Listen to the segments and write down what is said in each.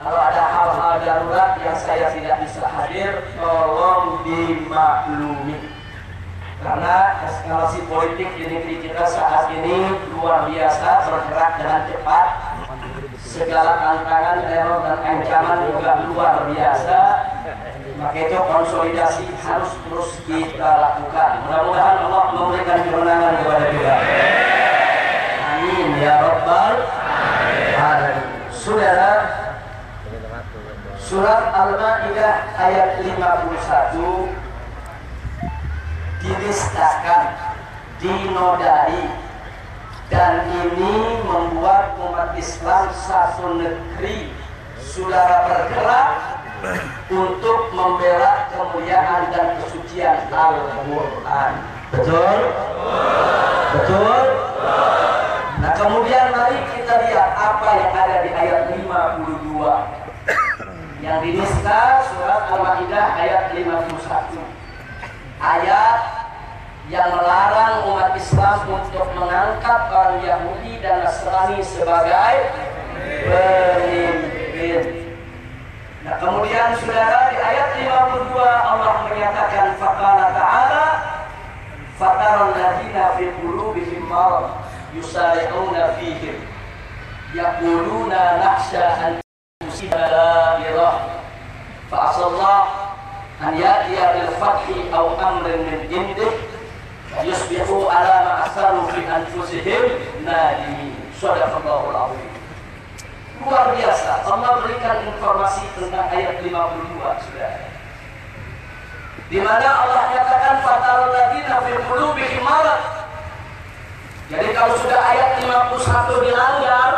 Kalau ada hal-hal darurat yang saya tidak bisa hadir, tolong dimaklumi. Karena eskalasi politik di negeri kita saat ini luar biasa, bergerak dengan cepat. Segala tantangan, teror dan ancaman juga luar biasa. Maka itu konsolidasi harus terus kita lakukan. Mudah-mudahan Allah memberikan kemenangan kepada kita. Amin ya Rabbal Alamin. Saudara, Surat Al-Ma'idah ayat 51 dinistakan, dinodai, dan ini membuat umat Islam satu negeri saudara bergerak untuk membela kemuliaan dan kesucian Al-Quran. Betul? Betul? Nah kemudian mari kita lihat apa yang ada di ayat 52 yang dinista surat Al-Ma'idah ayat 51, ayat yang melarang umat Islam untuk mengangkat orang Yahudi dan Nasrani sebagai pemimpin. Nah kemudian saudara, di ayat 52 Allah menyatakan faqala ta'ala fataral ladzina fi qulubihim marad yusari'una fihim yaquluna nakhsha an fa'asallah an ya'tiya bil fathi aw amrin min indih yusbihu ala ma asaru fi anfusihim nadimin. Shadaqallahul azim. Luar biasa Allah berikan informasi tentang ayat 52 sudah, di mana Allah nyatakan fatarul ladzina fi qulubihim marad. Jadi kalau sudah ayat 51 dilanggar,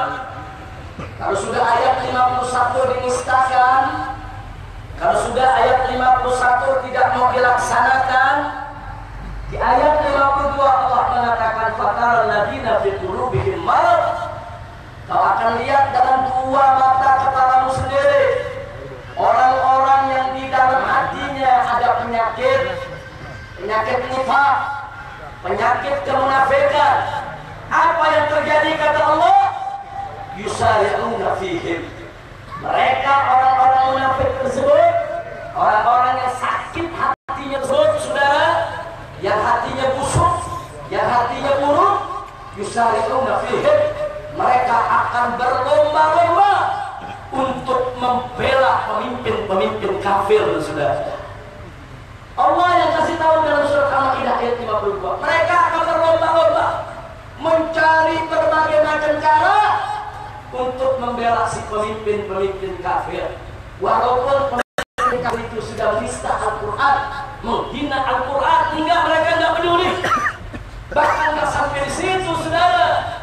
kalau sudah ayat 51 dinistakan, kalau sudah ayat 51 tidak mau dilaksanakan, di ayat 52 Allah mengatakan fataral ladzina fi qulubihim marad. Kau akan lihat dengan dua mata kepalamu sendiri orang-orang yang di dalam hatinya ada penyakit nifaq, penyakit kemunafikan. Apa yang terjadi kata Allah? Yusari'una fihim. Mereka orang-orang munafik tersebut, orang-orang yang sakit hatinya tersebut, saudara, yang hatinya busuk, yang hatinya buruk, yusari'una fihim. Mereka akan berlomba-lomba untuk membela pemimpin-pemimpin kafir, saudara. Allah yang kasih tahu dalam surat Al-Ma'idah ayat 52. Mereka akan berlomba-lomba mencari berbagai macam cara untuk membela si pemimpin-pemimpin kafir. Walaupun pemimpin kafir itu sudah menista Al-Quran, menghina Al-Quran, hingga mereka nggak peduli. Bahkan nggak sampai di situ, saudara.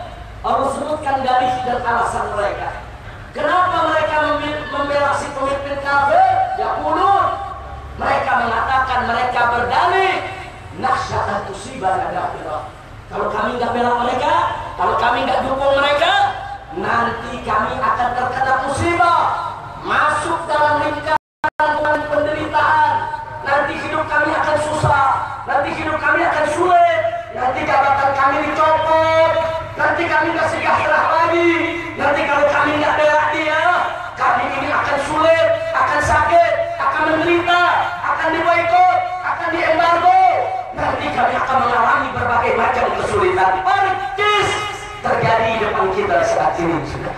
Allah sebutkan dalih dan alasan mereka. Kenapa mereka membela si pemimpin kafir? Yaqulun, mereka mengatakan, mereka berdalih, nakhsha tusibana dafirah. Kalau kami nggak bela mereka, kalau kami nggak dukung mereka, nanti kami akan terkena musibah, masuk dalam lingkaran penderitaan. Nanti hidup kami akan susah, nanti hidup kami akan sulit, nanti jabatan kami dicopot, nanti kami nggak sejahtera lagi, nanti kalau kami nggak bela dia, kami ini akan sulit, akan sakit, akan menderita, akan diboikot, akan diembargo. Nanti kami akan mengalami berbagai macam kesulitan. Percis terjadi di depan kita saat ini, sudah.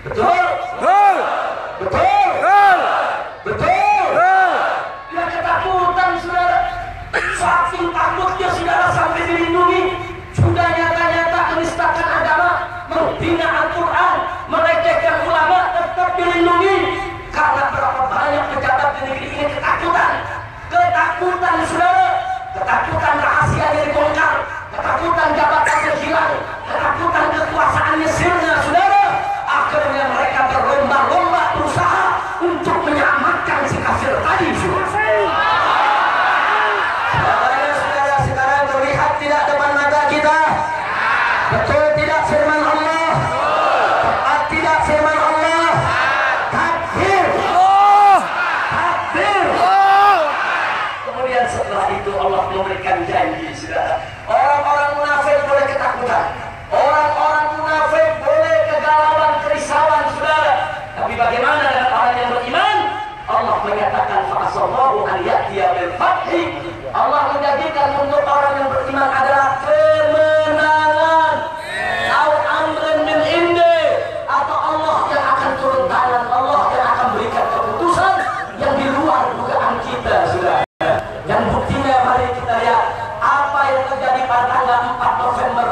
Betul? Betul? Betul? Betul? Dia ketakutan, saudara. Saking takutnya, saudara, sampai dilindungi. Sudah nyata-nyata menistakan agama, menghina Al-Quran, melecehkan ulama, tetap dilindungi. Karena berapa banyak pejabat di negeri ini ketakutan. Ketakutan, saudara. Ketakutan rahasianya dibongkar, ketakutan jabatannya hilang, ketakutan kekuasaannya sirna, saudara. Akhirnya mereka berlomba-lomba bagaimana dengan orang yang beriman? Allah menyatakan fa'asallahu an ya'tiya bil fathi. Allah menjadikan untuk orang yang beriman adalah kemenangan. Au amrin min indi, atau Allah yang akan turun tangan, Allah yang akan berikan keputusan yang di luar dugaan kita, saudara. Dan buktinya mari kita lihat apa yang terjadi pada tanggal 4 November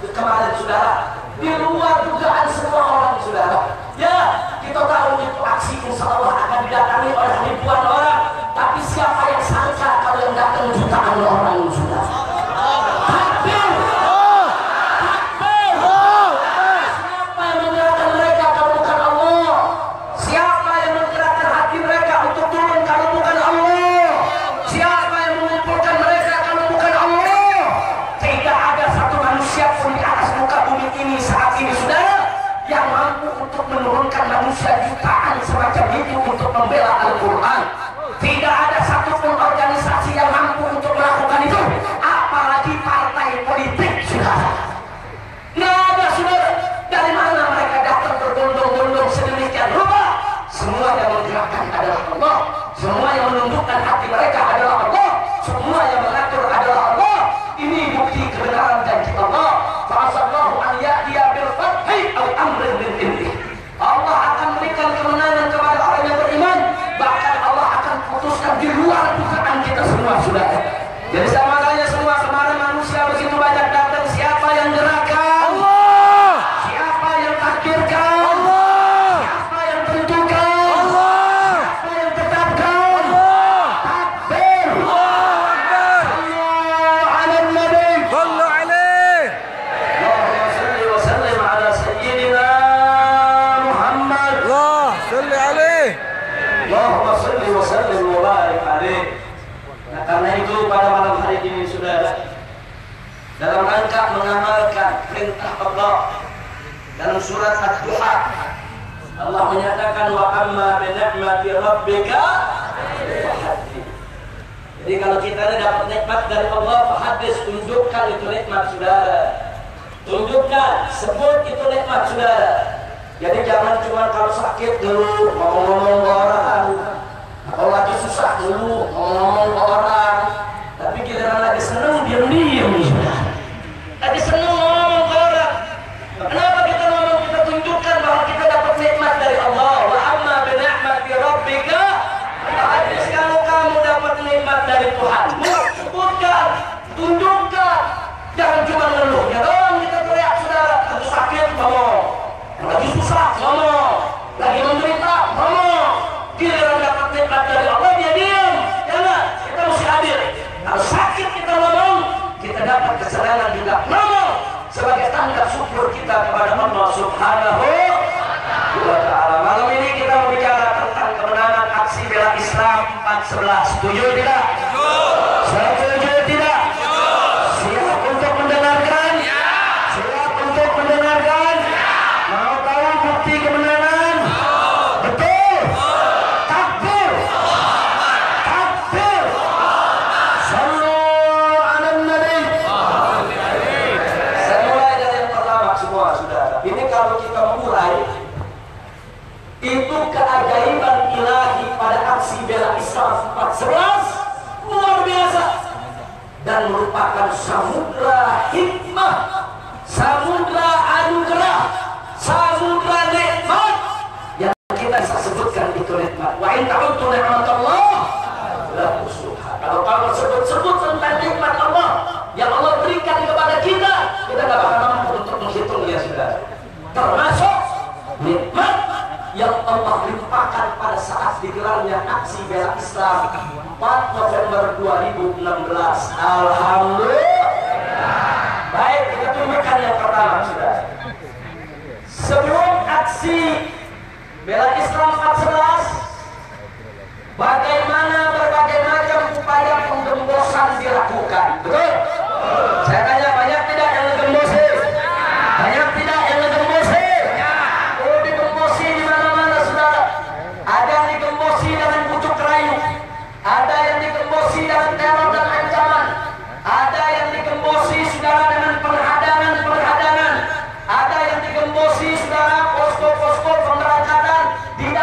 kemarin, saudara. Di luar dugaan semua orang, saudara. Ya, kita tahu itu aksi insya Allah akan didatangi oleh ribuan orang. Tapi siapa yang sangka kalau yang datang jutaan orang, saudara. Takbir! Takbir! Siapa yang menggerakkan mereka kalau bukan Allah? Siapa yang menggerakkan hati mereka untuk turun kalau bukan Allah? Siapa yang mengumpulkan mereka kalau bukan Allah? Tidak ada satu manusia pun di atas muka bumi ini saat ini, saudara, yang mampu untuk menurunkan manusia jutaan semacam itu untuk membela Al-Quran. Tidak ada satupun organisasi yang mampu untuk melakukan itu, apalagi partai politik, saudara. Nggak ada, saudara. Dari mana mereka datang berbondong-bondong sedemikian rupa? Semua yang menggerakkan adalah Allah. Semua yang menundukkan hati mereka adalah Allah. Semua yang mengatur adalah Allah. Ini bukti kebenaran janji Allah. Fa'asallahu an ya'tiya bil fathi aw amrin min indi. Allah akan berikan kemenangan kepada orang yang beriman. Bahkan Allah akan putuskan di luar dugaan kita semua, saudara. Jadi sama tanya semua, kemarin manusia begitu banyak datang, siapa yang gerakan? Allah. Siapa yang takdirkan? Allah. Siapa yang tentukan? Allah. Siapa yang tetapkan? Allah. Takbir. Allahu Akbar. Sallu ala nabi. Sallu alaihi. Allahumma salli wa sallim ala sayyidina Muhammad. Allah salli alaihi. Allahumma salli wa sallim wa barik alaihi. Nah, karena itu pada malam hari ini, saudara, dalam rangka mengamalkan perintah Allah dalam surat Ad-Duha, Allah menyatakan wa amma bi ni'mati rabbika fahaddits. Jadi kalau kita dapat nikmat dari Allah, fahaddits, tunjukkan itu nikmat, saudara. Tunjukkan, sebut itu nikmat, saudara. Jadi jangan cuma kalau sakit ngeluh, ngomong-ngomong ke orang. Kalau lagi susah ngeluh, ngomong-ngomong ke orang. Tapi giliran lagi seneng, diam-diam, saudara. Lagi seneng ngomong ke orang. Kenapa kita ngomong? Kita tunjukkan bahwa kita dapat nikmat dari Allah. Wa amma bi ni'mati rabbika fahaddits. Kalau kamu dapat nikmat dari Tuhanmu, sebutkan, tunjukkan. Jangan cuma ngeluhnya doang kita teriak, saudara. Lagi sakit ngomong, lagi susah ngomong, lagi menderita ngomong. Giliran dapat nikmat dari Allah dia diam. Jangan, kita mesti hadir. Kalau sakit kita ngomong, kita dapat kesenangan juga ngomong sebagai tanda syukur kita kepada Allah Subhanahu wa ta'ala. Malam ini kita berbicara tentang kemenangan aksi bela Islam 4/11. Setuju tidak? Setuju tidak? Siap untuk mendengarkan? Siap untuk mendengarkan? Mau tahu bukti kemenangan? Betul? Takbir! Takbir! Sallu ala nabi. Saya mulai dari yang pertama semua, saudara. Ini kalau kita mulai, itu keajaiban ilahi pada aksi bela Islam 4/11 luar biasa dan merupakan samudra hikmah, samudra anugerah, samudra nikmat yang kita bisa sebutkan itu nikmat. Wa in ta'uddu ni'matallah la tuhsuha. Kalau kamu sebut-sebut tentang nikmat Allah yang Allah berikan kepada kita, kita tidak bakal mampu untuk menghitungnya, saudara. Termasuk nikmat yang Allah limpahkan pada saat digelarnya aksi bela Islam 4 November 2016. Alhamdulillah. Baik, kita tunjukkan yang pertama, saudara. Sebelum aksi bela Islam 4/11, bagaimana berbagai macam upaya penggembosan dilakukan. Betul? Saya tanya, banyak tidak yang ngegembosi? Banyak tidak yang ngegembosi? Oh, digembosi di mana-mana, saudara. Ada yang digembosi dengan bujuk rayu, ada yang digembosi dengan teror dan ancaman, ada yang digembosi, saudara, dengan penghadangan, ada yang digembosi, saudara, posko-posko pemberangkatan tidak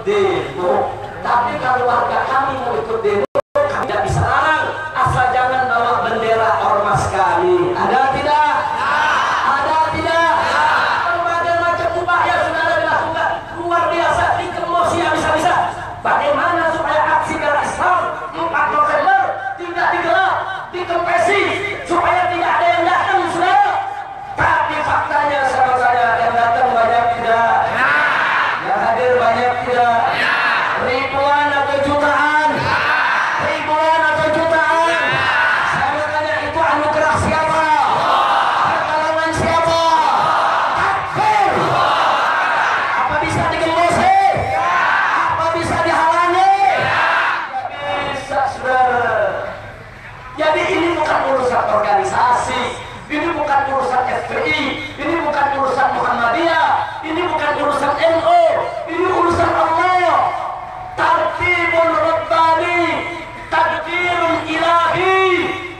demo. Tapi kalau warga kami mau ikut demo, kami tidak bisa larang, asal jangan bawa bendera ormas kami. Ada tidak? Ada tidak? Berbagai macam upaya sudah dilakukan, luar biasa, dikemosi habis-habisan. Bagaimana supaya aksi bela Islam 4 November tidak digelar, dikempesi, supaya tidak ada yang datang, saudara. Tapi faktanya sama saya, yang datang banyak tidak, yang hadir banyak tidak, ribuan atau jutaan, ribuan atau jutaan. Saya tanya, itu anugerah siapa? Pertolongan siapa? Takbir. Apa bisa digembosi? Apa bisa dihalangi? Tidak bisa, saudara. Jadi ini bukan urusan organisasi, ini bukan urusan FPI, ini bukan urusan Muhammadiyah, ini bukan urusan NU, ini urusan Allah. Tartibul Rabbani, takdirul ilahi.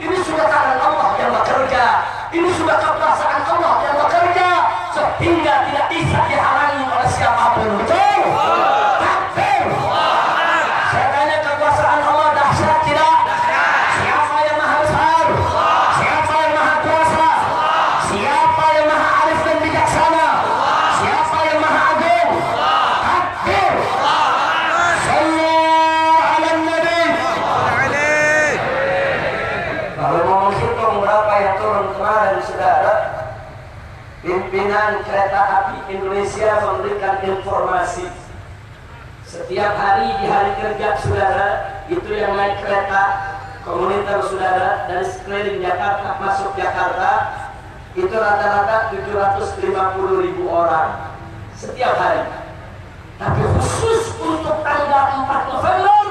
Ini sudah tangan Allah yang bekerja, ini sudah kekuasaan Allah yang bekerja, sehingga tidak bisa dihalangi oleh siapapun. Betul? Takbir. Saya tanya, kekuasaan Allah dahsyat tidak? Siapa yang maha besar? Siapa yang maha kuasa? Siapa yang maha arif dan bijaksana? Siapa yang maha agung? Takbir. Sallu ala Nabi. Kalau mau menghitung berapa yang turun kemarin, saudara, pimpinan kereta api Indonesia memberikan informasi setiap hari di hari kerja, saudara, itu yang naik kereta komuter, saudara, dari sekeliling Jakarta masuk Jakarta itu rata-rata 750.000 orang setiap hari. Tapi khusus untuk tanggal 4 November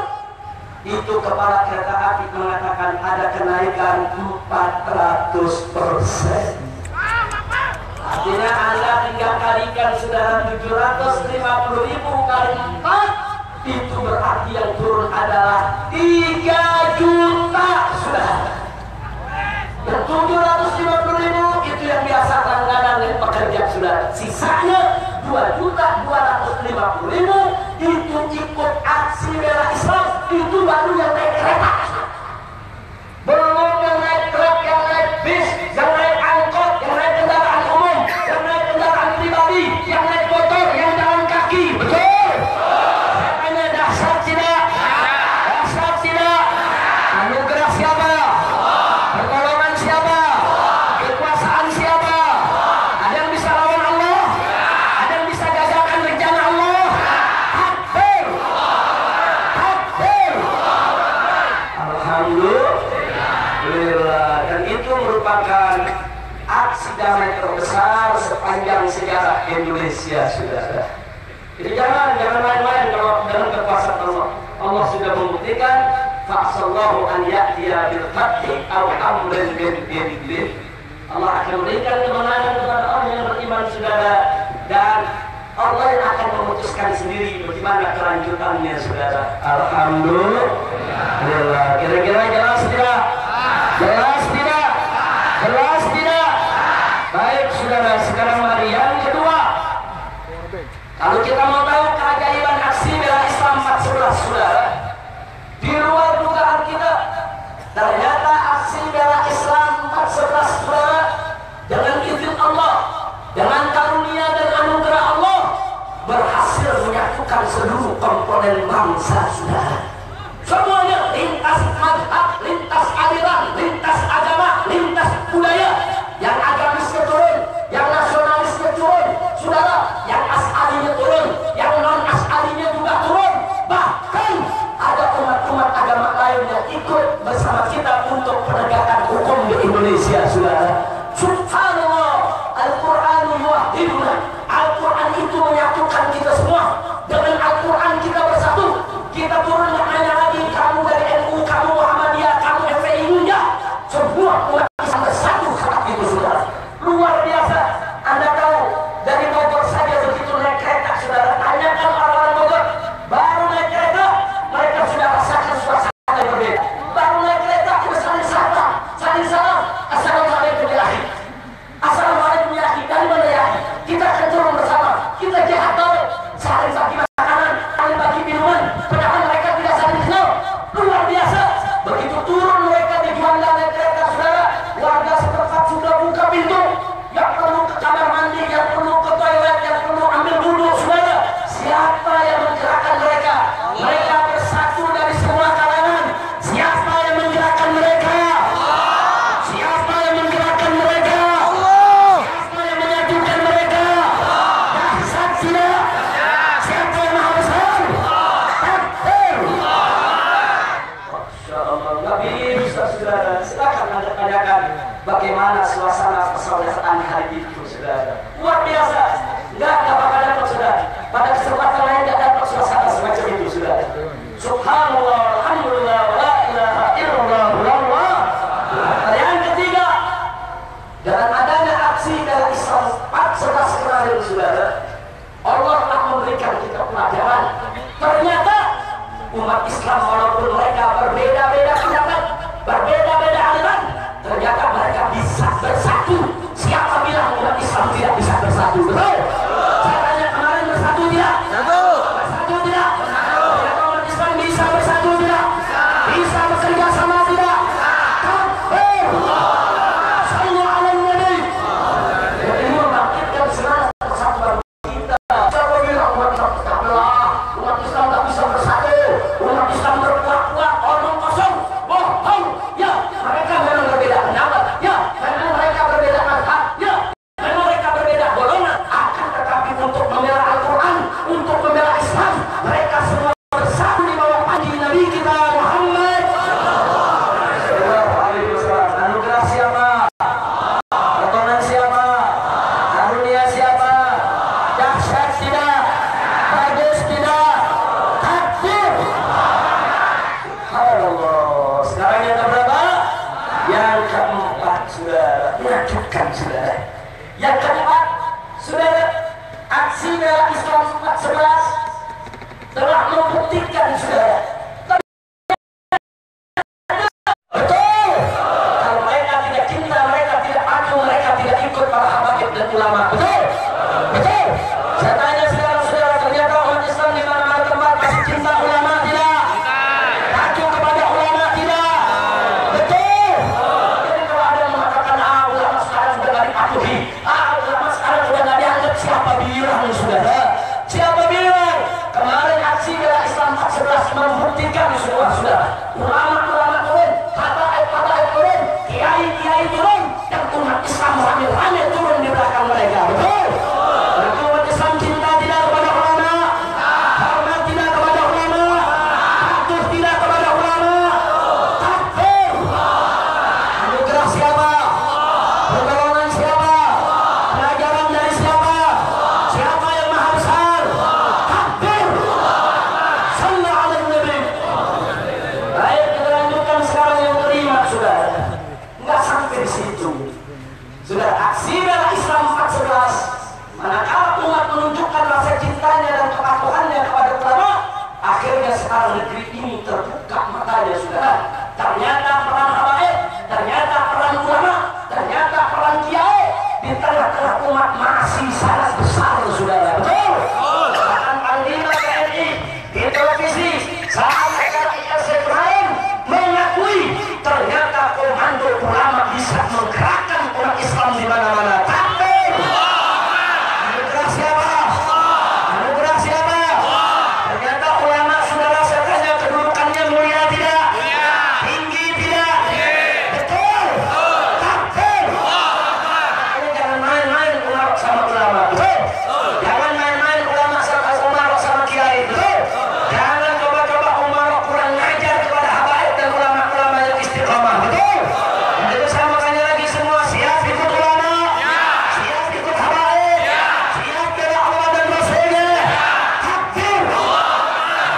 itu kepala kereta api mengatakan ada kenaikan 400%. Artinya Anda tinggal kalikan, saudara, 750.000 kali 4, itu berarti yang turun adalah 3 juta, saudara. Yang 750.000 itu yang biasa langganan yang pekerja, saudara. Sisanya 2.250.000 itu ikut aksi bela Islam, itu baru yang naik kereta. Belum yang naik truk, yang naik bis, yang naik angkot, yang naik kendaraan umum, yang naik kendaraan pribadi, yang naik motor, yang jalan kaki. Betul? Saya tanya, dahsyat tidak? Dahsyat tidak? Anugerah siapa? Pertolongan siapa? Kekuasaan siapa? Ada yang bisa lawan Allah? Ada yang bisa gagalkan rencana Allah? Takbir! Takbir! Alhamdulillah. Dan itu merupakan aksi damai terbesar sepanjang sejarah Indonesia, saudara. Jadi jangan main-main kalau dalam kekuasaan Allah. Allah sudah membuktikan, fa'asallahu an ya'tiya bil fathi aw amrin min indih. Allah akan memberikan kemenangan kepada orang yang beriman, saudara, dan Allah yang akan memutuskan sendiri bagaimana kelanjutannya, saudara. Alhamdulillah. Kira-kira jelas tidak? Jelas tidak? Jelas tidak? Baik, saudara, sekarang mari yang kedua. Kalau kita mau tahu keajaiban aksi bela Islam 411, saudara, di luar dugaan kita, ternyata aksi bela Islam 411, saudara, dengan izin Allah, dengan karunia dan anugerah Allah, berhasil menyatukan seluruh komponen bangsa, saudara. Semuanya, lintas mazhab, lintas aliran, lintas agama, lintas budaya. Yang agamisnya turun, yang nasionalisnya turun, saudara, yang as'arinya turun, yang non as'arinya juga turun. Bahkan ada umat-umat agama lain yang ikut bersama kita untuk penegakan hukum di Indonesia, saudara. Subhanallah, Al-Quran yuwahhiduna. Al-Quran itu menyatukan kita semua. Dengan Al-Quran kita bersatu. Kita turun hanya lagi kamu dari NU, kamu Muhammadiyah, kamu FPI, enggak. Semua umat Islam bersatu saat itu, saudara. Luar biasa. Anda tahu, dari Bogor saja begitu naik kereta, saudara, tanyakan orang-orang Bogor, baru naik kereta mereka sudah rasakan suasana yang berbeda. Baru naik kereta kita saling sapa, saling salam, assalamualaikum ya itu saudara. Luar biasa. Enggak bakal dapat saudara. Pada kesempatan lain enggak dapat suasana semacam itu saudara. Subhanallah, alhamdulillah, la ilaha illallah, wallah. Yang ketiga, dengan adanya aksi dalam Islam 14 kemarin saudara, Allah telah memberikan kita pelajaran. Ternyata umat Islam walaupun mereka berbeda-beda pendapat, berbeda-beda aliran, ternyata mereka bisa bersatu. Siapa bilang umat Islam tidak bisa bersatu? Betul? Saya tanya kemarin, bersatu tidak? Bersatu tidak? Ternyata umat Islam bisa bersatu tidak? Bisa bekerja sama tidak? Takbir! Sallu ala Nabi! Ini membangkitkan semangat persatuan kita. Siapa bilang umat Islam tak belah? Umat Islam tak bisa bersatu? Umat Islam berkuat-kuat, omong kosong, bohong. Ya, mereka memang berbeda pendapat. Ya, memang mereka berbeda mazhab. Ya, memang mereka berbeda golongan. Akan tetapi untuk membela Al-Quran, untuk membela Islam, mereka semua bersatu di bawah panji Nabi kita Muhammad. Anugerah siapa? Pertolongan siapa? Karunia siapa? Dahsyat tidak? Bagus tidak? Takbir! Allah. Sekarang yang keberapa? Yang keempat saudara. Menyakitkan saudara. Yang keempat saudara, aksi bela Islam 14 telah membuktikan saudara. Betul. Kalau mereka tidak cinta, mereka tidak patuh, mereka tidak ikut para habaib dan ulama. Betul. Betul. Saya tanya saudara-saudara, ternyata umat Islam di mana-mana tempat masih cinta ulama tidak? Patuh kepada ulama tidak? Betul. Jadi kalau ada yang mengatakan ulama sekarang sudah nggak dipatuhi, ulama sekarang sudah nggak dianggap, siapa bilang saudara? Siapa bilang? Kemarin aksi bela Islam 14 membuktikan semua saudara. Ulama-ulama turun, habaib turun, kiai-kiai turun, dan umat Islam rame-rame turun di belakang mereka. Betul. Berarti umat Islam cinta tidak kepada ulama, hormat tidak kepada ulama, patuh tidak kepada ulama. Takbir! Anugerah siapa? Pertolongan siapa? Pelajaran dari siapa? Siapa yang maha besar? Takbir! Sallu ala Nabi. Baik, kita lanjutkan sekarang yang kelima saudara. Enggak sampai di situ. Sudah aksi bela Islam 14, manakala umat menunjukkan rasa cintanya dan kepatuhannya kepada ulama, akhirnya sekarang negeri ini terbuka matanya saudara. Ternyata peran habaib, ternyata peran ulama, ternyata peran kiai di tengah-tengah umat masih sangat besar saudara. Betul? Bahkan panglima TNI di televisi saat acara ISF lain mengakui ternyata komando ulama bisa menggerakkan umat Islam di mana-mana. Takbir! Anugerah siapa? Anugerah siapa? Ternyata ulama saudara sekalian kedudukannya mulia tidak? Tinggi tidak? Betul? Takbir! Makanya jangan main-main ulama sama ulama. Betul? Jangan main-main ulama sama umar sama kiai. Betul? Jangan coba-coba umar kurang ngajar kepada habaib dan ulama-ulama yang istiqomah. Betul? Jadi saya mau tanya lagi semua, siap ikut ulama? Siap ikut habaib? Siap bela Allah dan Rasulnya? Takbir!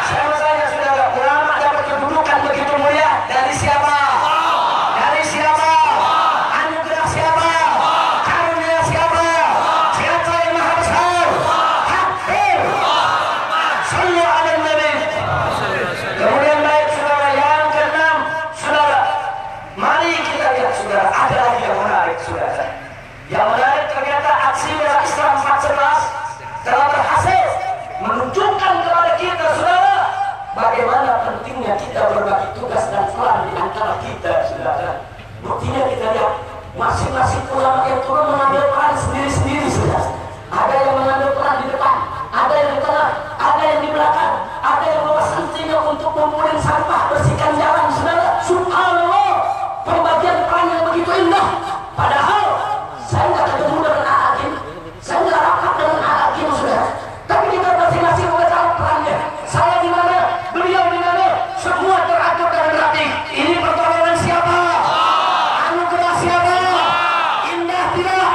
Saya mau tanya saudara, ulama dapat kedudukan begitu mulia dari siapa? Dari siapa? Anugerah siapa? Karunia siapa? Siapa yang maha besar? Takbir! Sallu ala Nabi. Kemudian baik saudara, yang keenam saudara, mari kita lihat saudara, ada lagi yang menarik saudara. Yang menarik ternyata aksi bela Islam 14 telah berhasil menunjukkan kepada kita saudara bagaimana pentingnya kita berbagi tugas dan peran di antara kita saudara. Buktinya kita lihat masing-masing ulama yang turun mengambil peran sendiri-sendiri saudara. Ada yang mengambil peran di depan, ada yang di tengah, ada yang di belakang, ada yang bawa santrinya untuk mengumpulkan sampah, bersihkan jalan saudara. Subhanallah, pembagian peran yang begitu indah. Padahal saya nggak ketemu dengan Al-Hakim, saya nggak rapat dengan Al-Hakim saudara. Tapi kita masing-masing udah tahu perannya. Saya di mana, beliau di mana, semua teratur dengan rapi. Ini pertolongan siapa? Anugerah siapa? Indah tidak?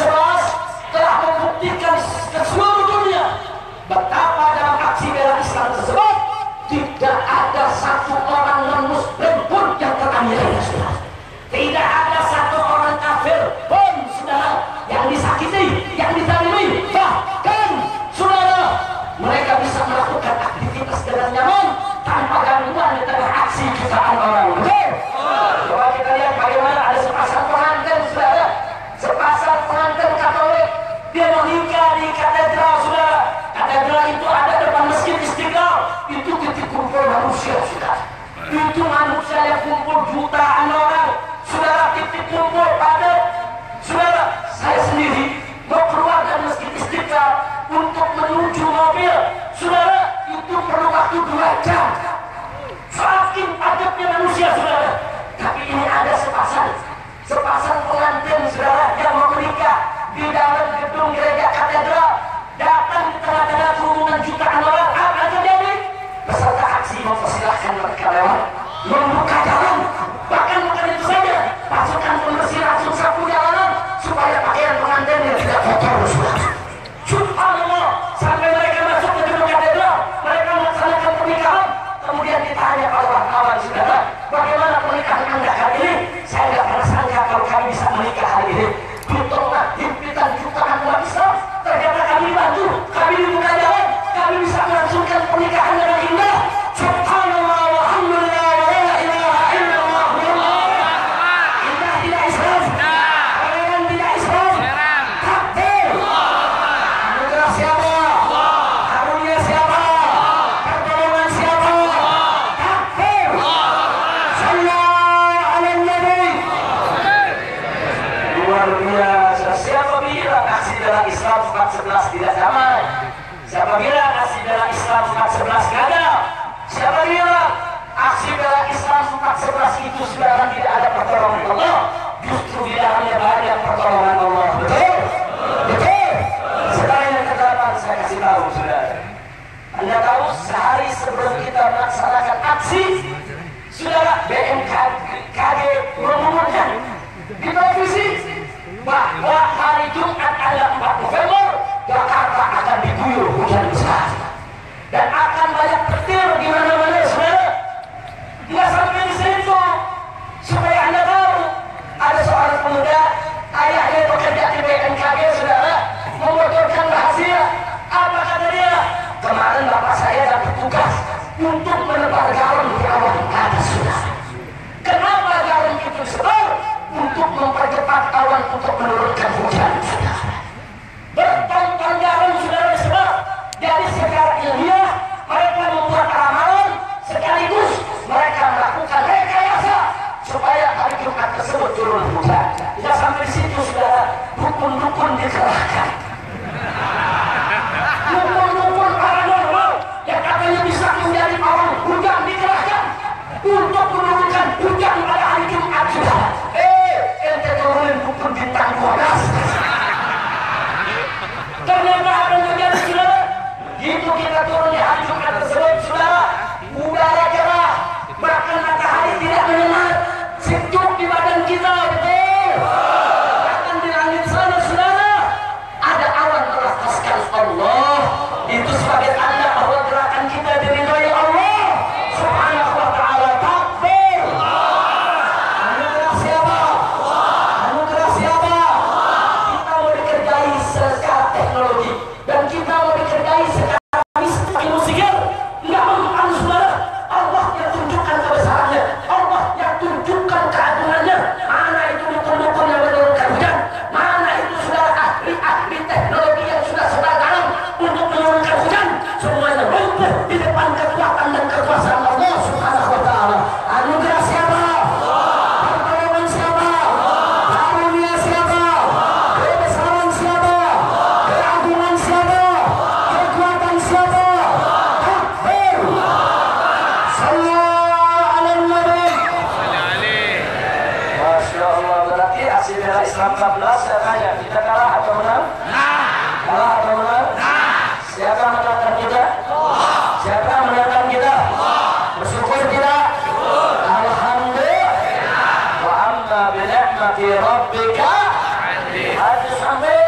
11 telah membuktikan ke seluruh dunia betapa dalam aksi bela Islam tersebut tidak ada satu orang non-muslim pun yang teraniaya, saudara. Tidak ada satu orang kafir pun, saudara, yang disakiti, yang dizalimi. Bahkan, saudara, mereka bisa melakukan aktivitas dengan nyaman tanpa gangguan di tengah aksi jutaan orang. Betul? Coba kita lihat bagaimana ada sepasang pengantin, saudara. Sepasang pengantin Katolik, dia menikah di katedral, saudara. Katedral itu ada depan Masjid Istiqlal. Itu titik kumpul manusia, saudara. Itu manusia yang kumpul jutaan orang, saudara. Titik kumpul padat, saudara. Saya sendiri mau keluar dari Masjid Istiqlal untuk menuju mobil, saudara. Itu perlu waktu 2 jam. Saking padatnya manusia, saudara. Tapi ini ada sepasang pengantin, saudara, yang mau menikah di dalam gedung gereja katedral. Datang di tengah-tengah kerumunan jutaan orang. Apa yang terjadi? Peserta aksi mempersilahkan mereka lewat, membuka jalan. Bahkan bukan itu saja, pasukan pembersih langsung sapu jalanan supaya pakaian pengantinnya tidak kotor, saudara. Subhanallah, sampai mereka masuk ke gedung katedral, mereka melaksanakan pernikahan. Kemudian ditanya oleh wartawan, saudara, bagaimana pernikahan Anda kali ini? Saya tidak pernah sangka kalau kami bisa menikah hari ini. Di tengah himpitan jutaan umat Islam, ternyata kami bantu, kami dibuka jalan, kami bisa melangsungkan pernikahan dengan indah. Subhanallah, walhamdulillah, wa la ilaha illallah. Indah tidak Islam, keren tidak Islam. Takbir. Anugerah siapa? Karunia siapa? Pertolongan siapa? Takbir. Sallallahu alaihi Nabi. Luar biasa. Siapa bilang aksi bela Islam 411 tidak damai? Siapa bilang aksi bela Islam 411 gagal? Siapa bilang aksi bela Islam 411 itu saudara tidak ada pertolongan Allah? Justru di dalamnya banyak pertolongan Allah. Betul? Betul? Sekarang yang ke-8 saya kasih tahu, saudara. Anda tahu sehari sebelum kita melaksanakan aksi, saudara, BMKG mengumumkan di televisi bahwa hari Jumat tanggal 4 November Jakarta akan diguyur hujan besar dan akan banyak petir di mana-mana, saudara. Tidak sampai di situ, supaya Anda tahu, ada seorang pemuda, ayahnya bekerja di BMKG, saudara, membocorkan rahasia. Apa kata dia? Kemarin bapak saya dapat tugas untuk menebar garam di awan panas, saudara. Kenapa garam itu disebar? Untuk mempercepat awan untuk menurunkan hujan, saudara. Bertonton garam, saudara, disebar. Jadi secara ilmiah mereka membuat ramalan, sekaligus mereka melakukan rekayasa supaya hari Jumat tersebut turun hujan. Tidak sampai di situ, saudara, dukun-dukun dikerahkan. Dukun-dukun paranormal yang katanya bisa menjadi pawang hujan dikerahkan untuk menurunkan hujan pada hari Jumat, saudara. Ente turunin dukun bintang 12. Ternyata apa yang terjadi, saudara? Gitu kita turun di hari Jumat tersebut, saudara, udara cerah, bahkan matahari tidak menyengat, sejuk di badan kita, betul? Bahkan di langit sana, saudara, ada awan melafazkan Allah. Itu sebagai tanda bahwa gerakan kita diridhoi Allah Subhanahu wa ta'ala. Takbir. Anugerah siapa? Anugerah siapa? Kita mau dikerjai secara teknologi dan kita mau dikerjai secara ilmu sihir. Enggak mempan, saudara. Allah yang tunjukkan kebesarannya, Allah yang tunjukkan keagungannya. Mana itu dukun-dukun yang menurunkan hujan? Mana itu, saudara, ahli-ahli teknologi yang sudah sebar garam untuk menurunkan hujan? Semuanya runtuh di depan kekuatan dan kekuasaan Allah Subhanahu wa ta'ala. Anugerah siapa? Pertolongan siapa? Karunia siapa? Kebesaran siapa? Keagungan siapa? Kekuatan siapa? Takbir. Sallallahu alaihi Nabi. Masya Allah, berarti aksi bela Islam 14 saya tanya, kita kalah atau menang? Kalah atau menang? Siapa menangkan kita? Siapa menangkan kita? Bersyukur tidak? Alhamdulillah. Wa amma bi ni'mati rabbika hadis sampai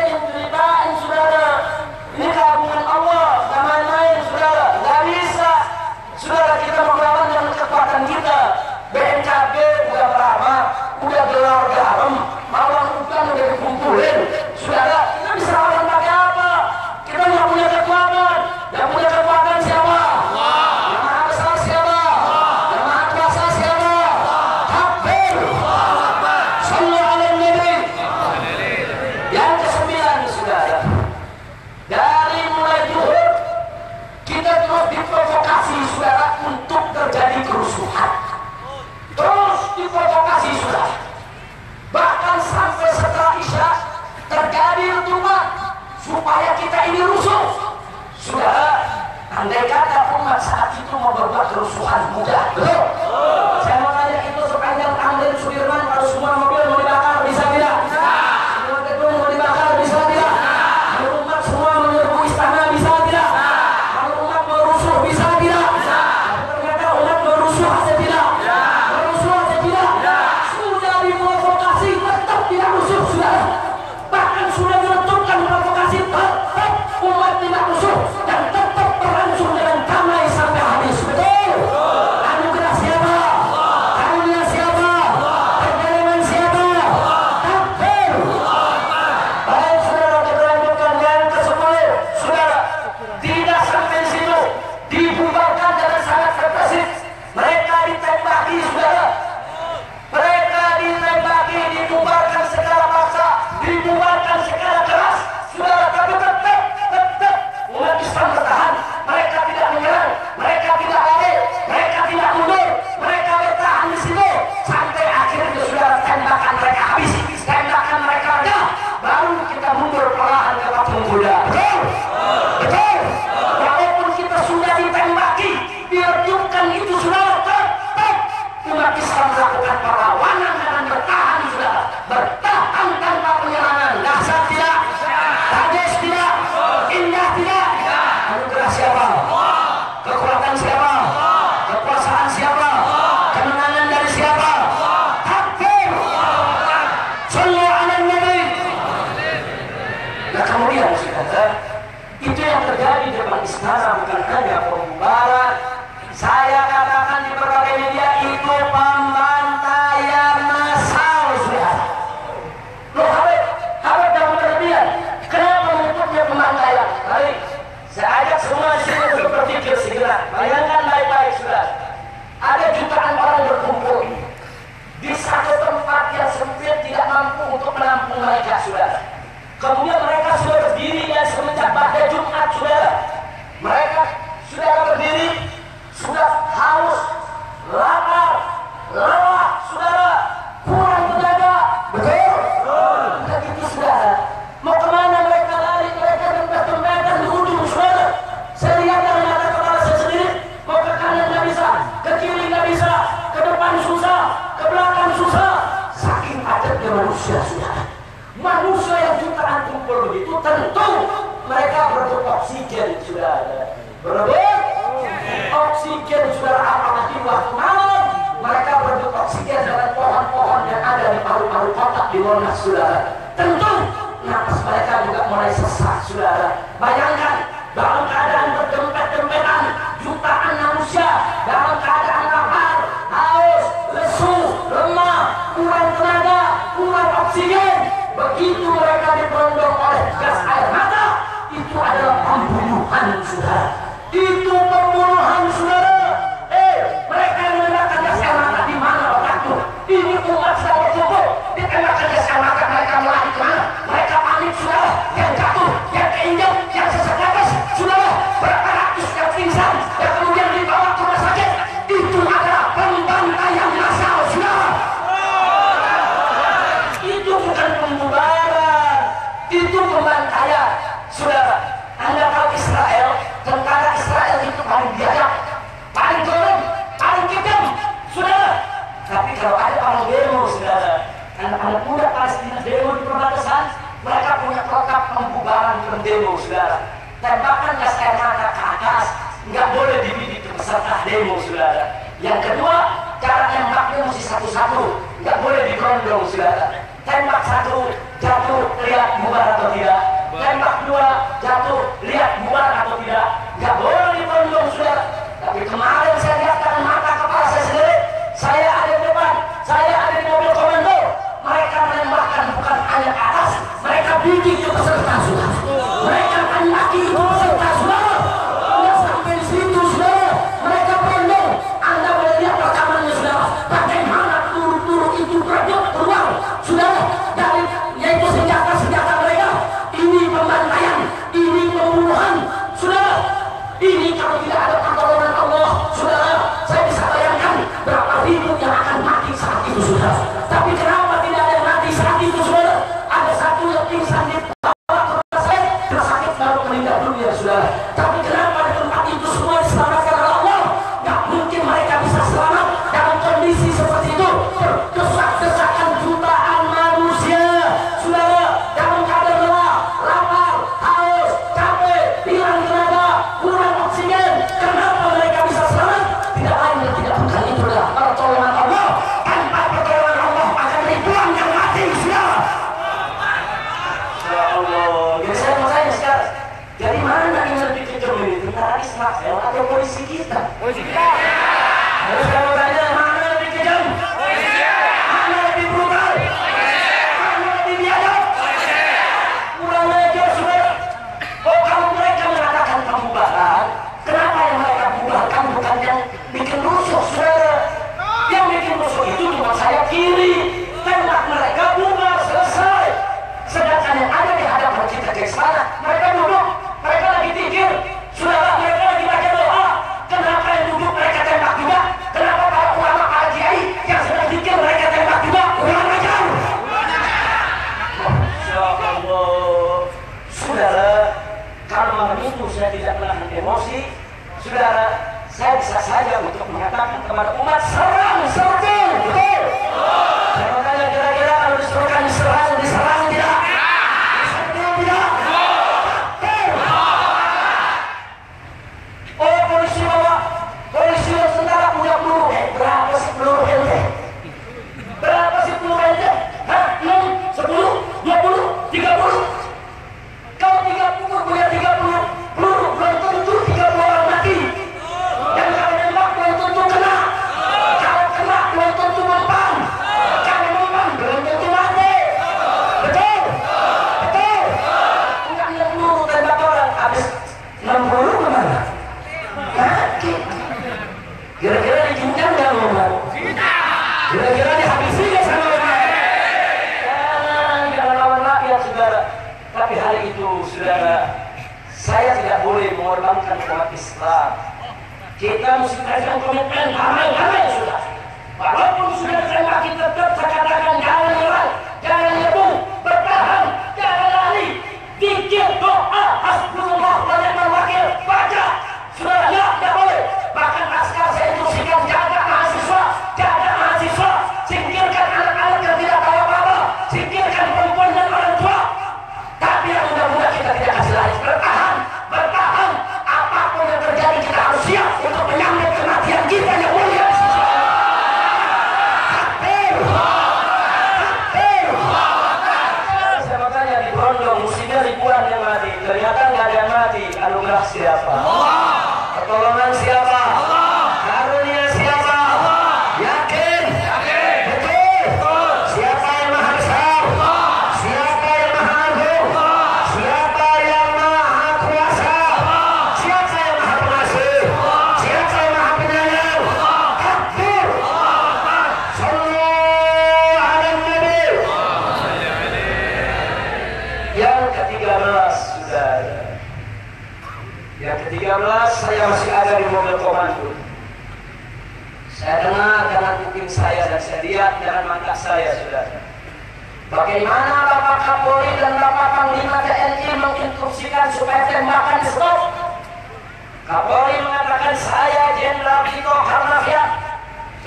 Andai kata umat saat itu mau berbuat kerusuhan mudah, betul? Saya mau tanya, itu sepanjang Tamrin Sudirman kalau semua mobil mau dibakar bisa tidak? Semua gedung mau dibakar bisa tidak? Kalau umat semua menyerbu istana bisa tidak? Kalau umat merusuh bisa tidak? Ternyata umat merusuh aja tidak? Merusuh aja tidak? Sudah diprovokasi tetap tidak rusuh, sudah. Bahkan sudah menentukan provokasi tetap umat tidak rusuh dan tetap berlangsung dengan damai sampai habis, betul? Anugerah siapa? Karunia siapa? Perjalanan siapa? Takbir. Baik saudara, kita lanjutkan yang ke-10. Saudara, tidak sampai di situ, dibubarkan dengan sangat represif. Mereka ditembaki, saudara. Mereka ditembaki, dibubarkan secara paksa, dibubarkan secara keras, saudara. Tapi tetap umat Islam bertahan. Mereka tidak menyerang, mereka tidak lari, mereka tidak mundur, mereka bertahan di situ sampai akhirnya saudara tembakan mereka habis, tembakan mereka ada, baru kita mundur perlahan ke patung kuda. Betul? Betul? Walaupun kita sudah ditembaki, diredukan itu saudara, tetap umat Islam melakukan perlawanan dengan bertahan, saudara. Bertahan tanpa penyerangan. Dahsyat tidak? Hadis tidak? Indah tidak? Anugerah siapa? Kekuatan siapa? Kekuasaan siapa? Kemenangan dari siapa? Takbir. Shallu ala nabi. Nah kemudian saudara, itu yang terjadi di depan istana bukan hanya pembubaran. Saya katakan di berbagai media itu pembantaian massal, saudara. Loh, Habib jangan berlebihan. Kenapa menyebutnya pembantaian? Baik, saya ajak semua di sini untuk berpikir segera. Bayangkan baik-baik, saudara. Ada jutaan orang berkumpul di satu tempat yang sempit, tidak mampu untuk menampung mereka, saudara. Kemudian mereka sudah berdiri dan semenjak pada Jumat, saudara. Mereka sudah berdiri, sudah haus, lapar, lelah, saudara, kurang tenaga, betul? Begitu, saudara. Mau kemana mereka lari? Mereka dempet-dempetan di ujung, saudara. Saya lihat dari mata kepala saya sendiri. Mau ke kanan nggak bisa, ke kiri nggak bisa, ke depan susah, ke belakang susah. Saking padatnya manusia, saudara. Manusia yang jutaan kumpul begitu, tentu mereka berebut oksigen, saudara. Berebut oksigen, saudara, apalagi waktu malam. Mereka berebut oksigen dengan pohon-pohon yang ada di paru-paru kotak di Monas, saudara. Tentu napas mereka juga mulai sesak, saudara. Bayangkan dalam keadaan berdempet-dempetan jutaan manusia, dalam keadaan lapar, haus, lesu, lemah, kurang tenaga, kurang oksigen. Begitu mereka diperondong oleh gas air mata, itu adalah pembunuhan, saudara. Itu pembunuhan, saudara. Mereka yang menggunakan gas air mata di mana otakmu? Ini umat sedang berkumpul, ditembakkan gas air mata, mereka melari kemana? Mereka panik, saudara. Yang jatuh, yang keinjak, yang sesak nafas, saudara. Berapa ratus yang pingsan, yang kemudian dibawa ke rumah sakit. Itu adalah pembantaian massal, saudara. Itu bukan pembubaran, itu pembantaian, saudara. Anda tahu Israel, tentara Israel itu paling biadab, paling golong, paling kejam, saudara. Tapi kalau ada orang demo, saudara, anak-anak muda Palestina demo di perbatasan, mereka punya protap pembubaran pendemo, saudara. Tembakan gas air mata ke atas, nggak boleh dibidik ke peserta demo, saudara. Yang kedua, cara tembaknya mesti satu-satu, nggak boleh digerondong, saudara. Tembak satu, jatuh, lihat bubar atau tidak. Tembak dua, jatuh, lihat bubar atau tidak. Nggak boleh digerondong, saudara. Tapi kemarin saya lihat dengan mata kepala saya sendiri. Saya ada di depan, saya ada di mobil komando. Mereka menembakkan bukan hanya ke atas, mereka bidik ke peserta, saudara. Mereka tembaki itu peserta, saudara. Nggak sampai di situ, saudara. Mereka berondong. Anda boleh lihat rekamannya, saudara. Bagaimana turu-turu itu berebut keluar, saudara, dari yaitu senjata-senjata mereka. Ini pembantaian, ini pembunuhan, saudara. Ini kalau tidak ada pertolongan Allah, saudara, saya bisa bayangkan berapa ribu yang akan mati saat itu, saudara. Tapi kenapa tidak ada yang mati saat itu, saudara? Ada satu yang pingsan di bawah rumah sakit baru meninggal dunia, saudara. Tapi kenapa di tempat itu, Israel atau polisi kita? Polisi kita. Harus kamu tanya, mana lebih kejam? Mana lebih brutal? Mana lebih biadab? Kurang ajar saudara. Oh, kalau mereka mengatakan pembubaran, kenapa yang mereka bubarkan bukan yang bikin rusuh saudara? Yang bikin rusuh itu cuma sayap kiri. Tembak mereka bubar, selesai. Sedangkan yang ada di hadapan kita di sana, mereka duduk, mereka lagi pikir, saudara, mereka lagi baca doa. Kenapa yang duduk mereka tembak juga? Kenapa para ulama para kiai yang sedang pikir mereka tembak juga? Kurang ajar. Masya Allah. Saudara, kalau malam itu saya tidak menahan emosi, saudara, saya bisa saja untuk mengatakan kepada umat serang, serbu, betul. Saya bertanya kira-kira kalau disuruhkan diserang tidak? Diserbu tidak? Oh, polisi bawa, polisi dan tentara punya peluru. Berapa sih peluru ente? Berapa sih peluru ente? Hah? 6, 10, 20, 30? Kalau 30 punya 30 peluru, belum tentu 30 orang mati. Dan kalau nembak belum tentu kena. Kalau kena belum tentu mempan. Kalau mempan belum tentu mati. Betul? Betul? Enggak 6 peluru tembak orang, habis 60 kemana? Mati. Kira-kira dicinkan nggak ngomong? Kira-kira dihabisi nggak sama orang? Jangan lawan rakyat saudara. Tapi hari itu saudara, saya tidak boleh mengorbankan umat Islam. Kita mesti berikan komitmen damai-damai sudah. Walaupun sudah terima kita tetap saya katakan jangan nyerah, jangan nyebung, bertahan, jangan lari. Zikir doa, hasbunallah wa ni'mal wakil, baca. Saudara, ya, tidak boleh. Bahkan askar saya instruksikan jaga mahasiswa, singkirkan anak-anak yang tidak tahu apa-apa, singkirkan perempuan dan orang tua. Tapi yang mudah-mudah kita tidak kasih lari, bertahan. Apapun yang terjadi kita harus siap untuk menyambut kematian kita yang mulia. Saya mau tanya di Brondong, musibah ribuan yang mati, ternyata nggak ada yang mati. Anugerah siapa? Pertolongan siapa? Karunia siapa? Yakin? Betul? Siapa yang maha besar? Siapa yang maha agung? Siapa yang maha kuasa? Siapa yang maha pengasih? Siapa yang maha penyayang? Takbir! Sallu ala Nabi. Yang ke-13 saudara. Yang ke-13 saya masih ada di mobil komando. Saya dengar dengan kuping saya dan saya lihat dengan mata saya saudara. Bagaimana Bapak Kapolri dan Bapak Panglima TNI menginstruksikan supaya tembakan di stop. Kapolri mengatakan saya Jenderal Tito Karnavian,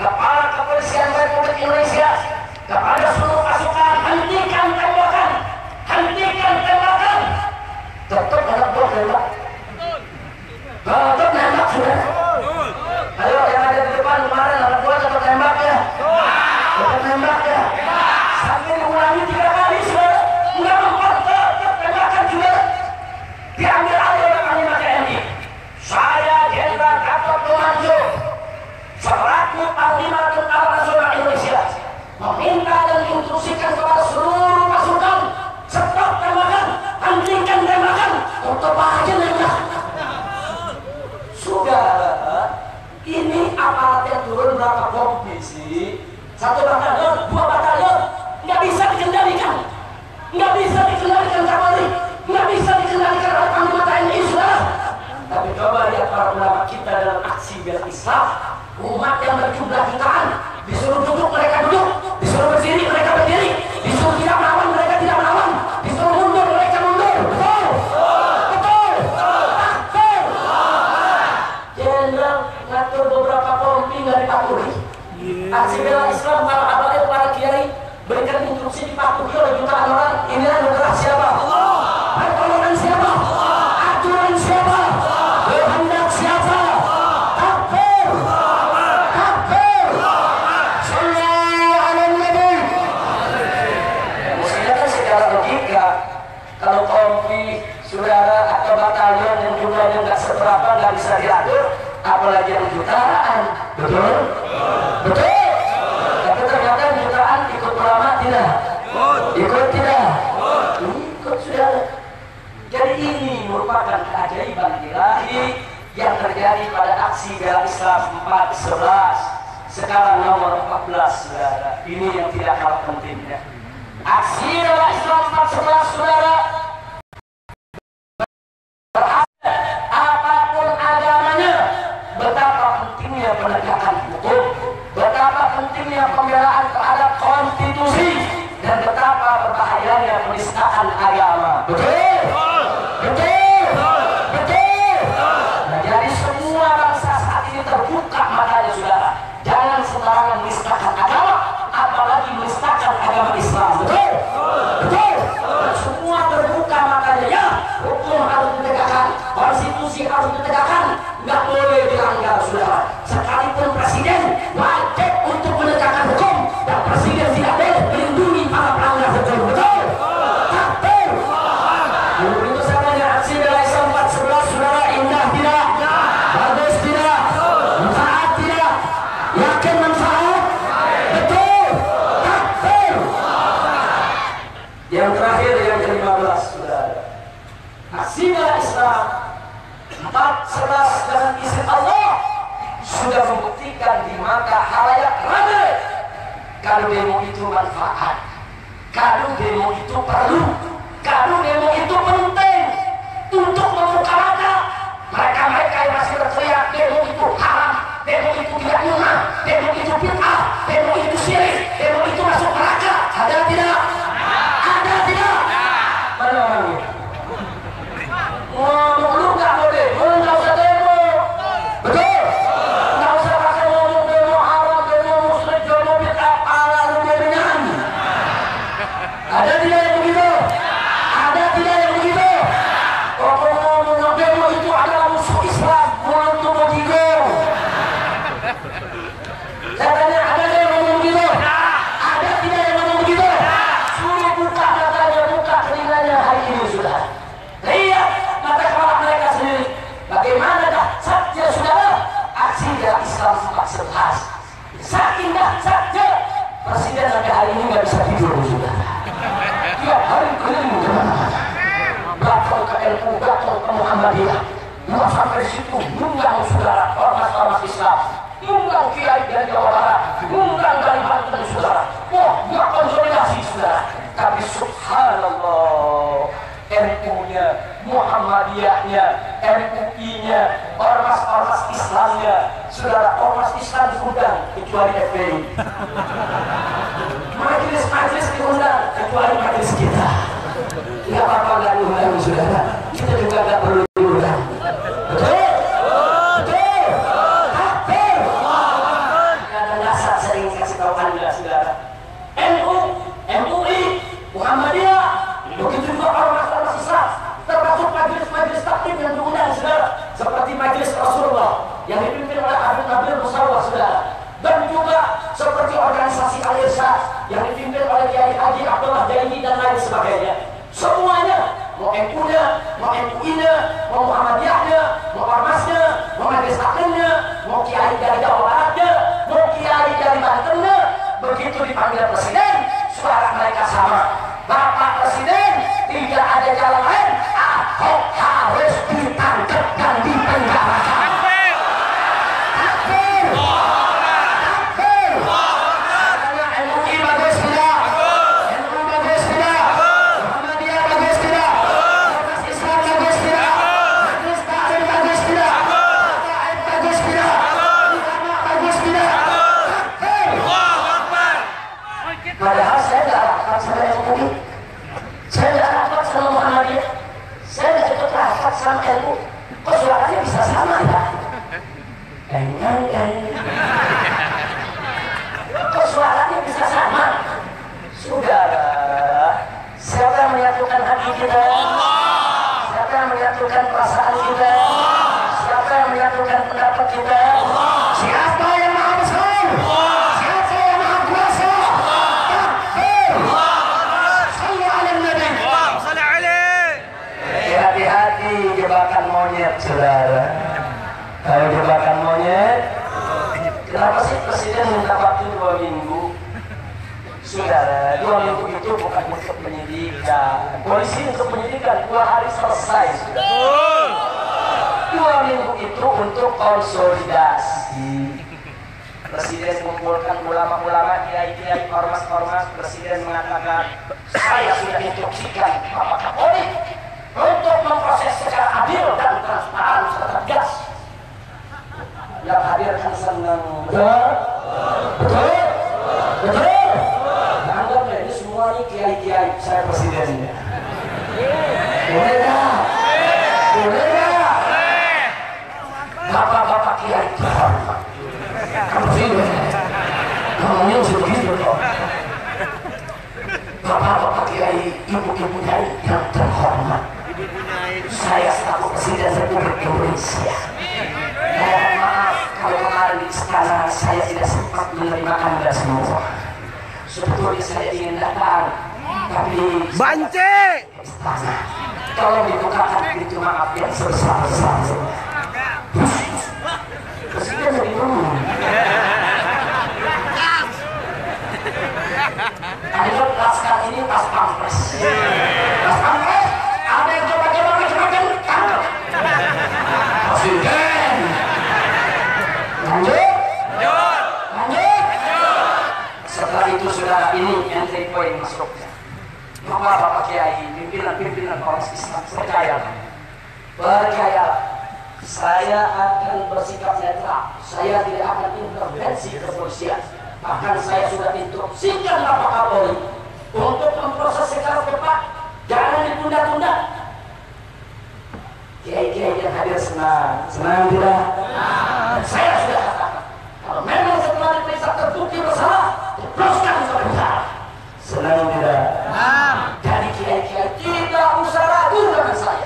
Kepala Kepolisian Republik Indonesia, kepada seluruh pasukan hentikan tembakan, hentikan tembakan. Tetap anak buah tembak. Tetap nembak sudah. Ayo yang ada di depan kemarin anak buah tetap tembak ya. Tetap tembak ya. Sambil diulangi 3 kali sudah. Enggak mempan, tetap tembakan juga. Diambil alih oleh Panglima TNI. Saya Jenderal Gatot Nurmantio selaku Panglima Tentara Nasional Indonesia meminta dan menginstruksikan kepada seluruh pasukan stop tembakan, hentikan tembakan, tutup aja nembak. Saudara, ini aparat yang turun berapa kompi sih? 1 batalion, 2 batalion, nggak bisa dikendalikan, nggak bisa dikendalikan Kapolri, nggak bisa dikendalikan oleh Panglima TNI saudara. Tapi coba lihat para ulama kita dalam aksi bela Islam, umat yang berjumlah jutaan, disuruh duduk mereka duduk, disuruh berdiri mereka berdiri, disuruh tidak melawan mereka tidak melawan, disuruh mundur mereka mundur. Betul? Betul? Takbir! Jenderal ngatur beberapa kompi nggak dipatuhi. Aksi bela Islam para habaib para kiai berikan instruksi dipatuhi oleh jutaan orang. Inilah anugerah siapa? Pertolongan siapa? Aturan siapa? Kehendak siapa? Takbir! Takbir! Sallu ala Nabi. Mestinya kan secara logika kalau kompi saudara atau batalion yang jumlahnya nggak seberapa nggak bisa diatur, apalagi yang jutaan. Betul? Betul? Tapi ternyata jutaan ikut ulama tidak? Ikut tidak? Ikut sudah. Jadi ini merupakan keajaiban ilahi yang terjadi pada aksi bela Islam 411. Sekarang nomor 14, saudara. Ini yang tidak kalah pentingnya. Aksi bela Islam 411, saudara. Apapun agamanya, betapa pentingnya penegakan hukum, betapa pentingnya pembelaan terhadap konstitusi, dan betapa berbahayanya penistaan agama. Betul? Betul? Betul? Nah, jadi semua bangsa saat ini terbuka matanya, saudara. Jangan sembarangan menistakan agama, apalagi menistakan agama Islam. Betul? Betul? Semua terbuka matanya, ya. Hukum harus ditegakkan, konstitusi harus ditegakkan, nggak boleh dilanggar, saudara. Sekalipun presiden wajib untuk menegakkan hukum, dan presiden tidak boleh melindungi para pelanggar hukum. Betul? Betul? Itu samanya aksi bela Islam 411, saudara. Indah tidak? Bagus tidak? Manfaat tidak? Yakin manfaat? Betul? Betul? Yang terakhir, yang ke-15, saudara. Aksi bela Islam 411 dengan izin Allah sudah membuktikan di mata halayak ramai kalau demo itu manfaat, kalau demo itu perlu, kalau demo itu penting untuk membuka mata mereka-mereka yang masih berteriak demo itu haram, demo itu tidak guna, demo itu bid'ah, demo itu syirik, demo itu masuk neraka. Ada tidak? Ada tidak? Mana orangnya? Ngomong lu nggak boleh, lu nggak usah demo. Betul? Nggak usah pakai ngomong demo haram, demo musyrik, demo bid'ah, ala lu dominan. Ada tidak yang begitu? Ada tidak yang begitu? Ngomong demo itu adalah musuh Islam, untuk begitu. Saya tanya, ada yang ngomong begitu? Ada tidak yang ngomong begitu? Suruh buka matanya, buka telinganya hari ini, sudah. Lihat mata kepala mereka sendiri. Bagaimanakah saja, saudara, aksi bela Islam 411. Saking dahsyatnya presiden sampai hari ini nggak bisa tidur, saudara. Tiap hari keliling kemana-mana, datang ke NU, datang ke Muhammadiyah, mau sampai situ undang, saudara, ormas-ormas Islam, undang kiai dari Jawa Barat, undang dari Banten, saudara. Wah, nggak konsolidasi, saudara. Tapi subhanallah, NU-nya, Muhammadiyahnya, MUI-nya, ormas-ormas Islamnya, saudara, ormas Islam diundang kecuali FPI. Majelis-majelis diundang kecuali majelis kita. Nggak apa-apa nggak diundang, saudara. Kita juga nggak perlu diundang. Betul? Betul? Betul? Kadang-kadang sering kasih tahu Anda, saudara. NU, MUI, Muhammadiyah, begitu juga ormas-ormas Islam, termasuk majelis-majelis taklim yang diundang, saudara, seperti majelis Rasulullah yang dipimpin oleh Habib Nabil Musawwar, saudara, dan juga seperti organisasi Al-Irsyad yang dipimpin oleh Kiai Haji Abdullah Jaini dan lain sebagainya. Semuanya, mau MU-nya, mau MUI-nya, mau Muhammadiyahnya, mau ormasnya, mau majelis taklimnya, mau kiai dari Jawa Baratnya, mau kiai dari Bantennya, begitu dipanggil presiden, suara mereka sama. Bapak Presiden, tidak ada jalan lain, Ahok harus ditangkap dan dipenjarakan. Takbir! Takbir! Katanya MUI bagus tidak? NU bagus tidak? Muhammadiyah bagus tidak? Ormas Islam bagus tidak? Majelis Taklim bagus tidak? KKN bagus tidak? Ulama bagus tidak? Takbir! Padahal saya tidak rapat sama MUI, saya tidak rapat sama Muhammadiyah, saya tidak ikut rapat sama NU. Kok suaranya bisa sama ya? Kok suaranya bisa sama? Saudara, siapa yang menyatukan hati kita? Siapa yang menyatukan perasaan kita? Siapa yang menyatukan pendapat kita? Siapa yang maha besar? Siapa yang maha kuasa? Takbir! Sallu ala Nabi. Hati-hati jebakan monyet, saudara. presiden. Polisi untuk penyidikan 2 hari selesai sudah. 2 minggu itu untuk konsolidasi. Presiden mengumpulkan ulama-ulama, kiai-kiai, ormas-ormas. Presiden mengatakan, saya sudah instruksikan Bapak Kapolri untuk memproses secara adil dan transparan serta tegas. Yang hadir kan senang, betul, betul, betul. Anggaplah ini semua ini kiai-kiai, saya presidennya. Boleh nggak? Boleh nggak? Bapak-bapak kiai terhormat. Presiden, ngomongnya begitu kok. Bapak-bapak kiai, ibu-ibu yang terhormat. Saya selaku Presiden Republik Indonesia. Mohon maaf kalau kemarin di istana saya tidak sempat menerima Anda semua. Sebetulnya saya ingin datang, tapi Bance! istana. Tolong dibukakan pintu maaf yang sebesar-besarnya. Presiden lebih dulu. Ayo laskan ini tas pampres. Tas pampres. Ada yang coba-coba macam-macam. Tangkap. Presiden. Lanjut. Lanjut. Setelah itu saudara, ini entry point masuknya. Bapak Kiai, pimpinan ormas Islam, percayalah, saya akan bersikap netral. Saya tidak akan intervensi kepolisian. Bahkan saya sudah instruksikan Bapak Kapolri untuk memproses secara cepat, jangan ditunda-tunda. Kiai-kiai yang hadir senang tidak? Saya sudah katakan, kalau memang setelah diperiksa terbukti bersalah, teruskan ke penjara. Senang tidak? Jadi kiai-kiai tidak usah ragu dengan saya.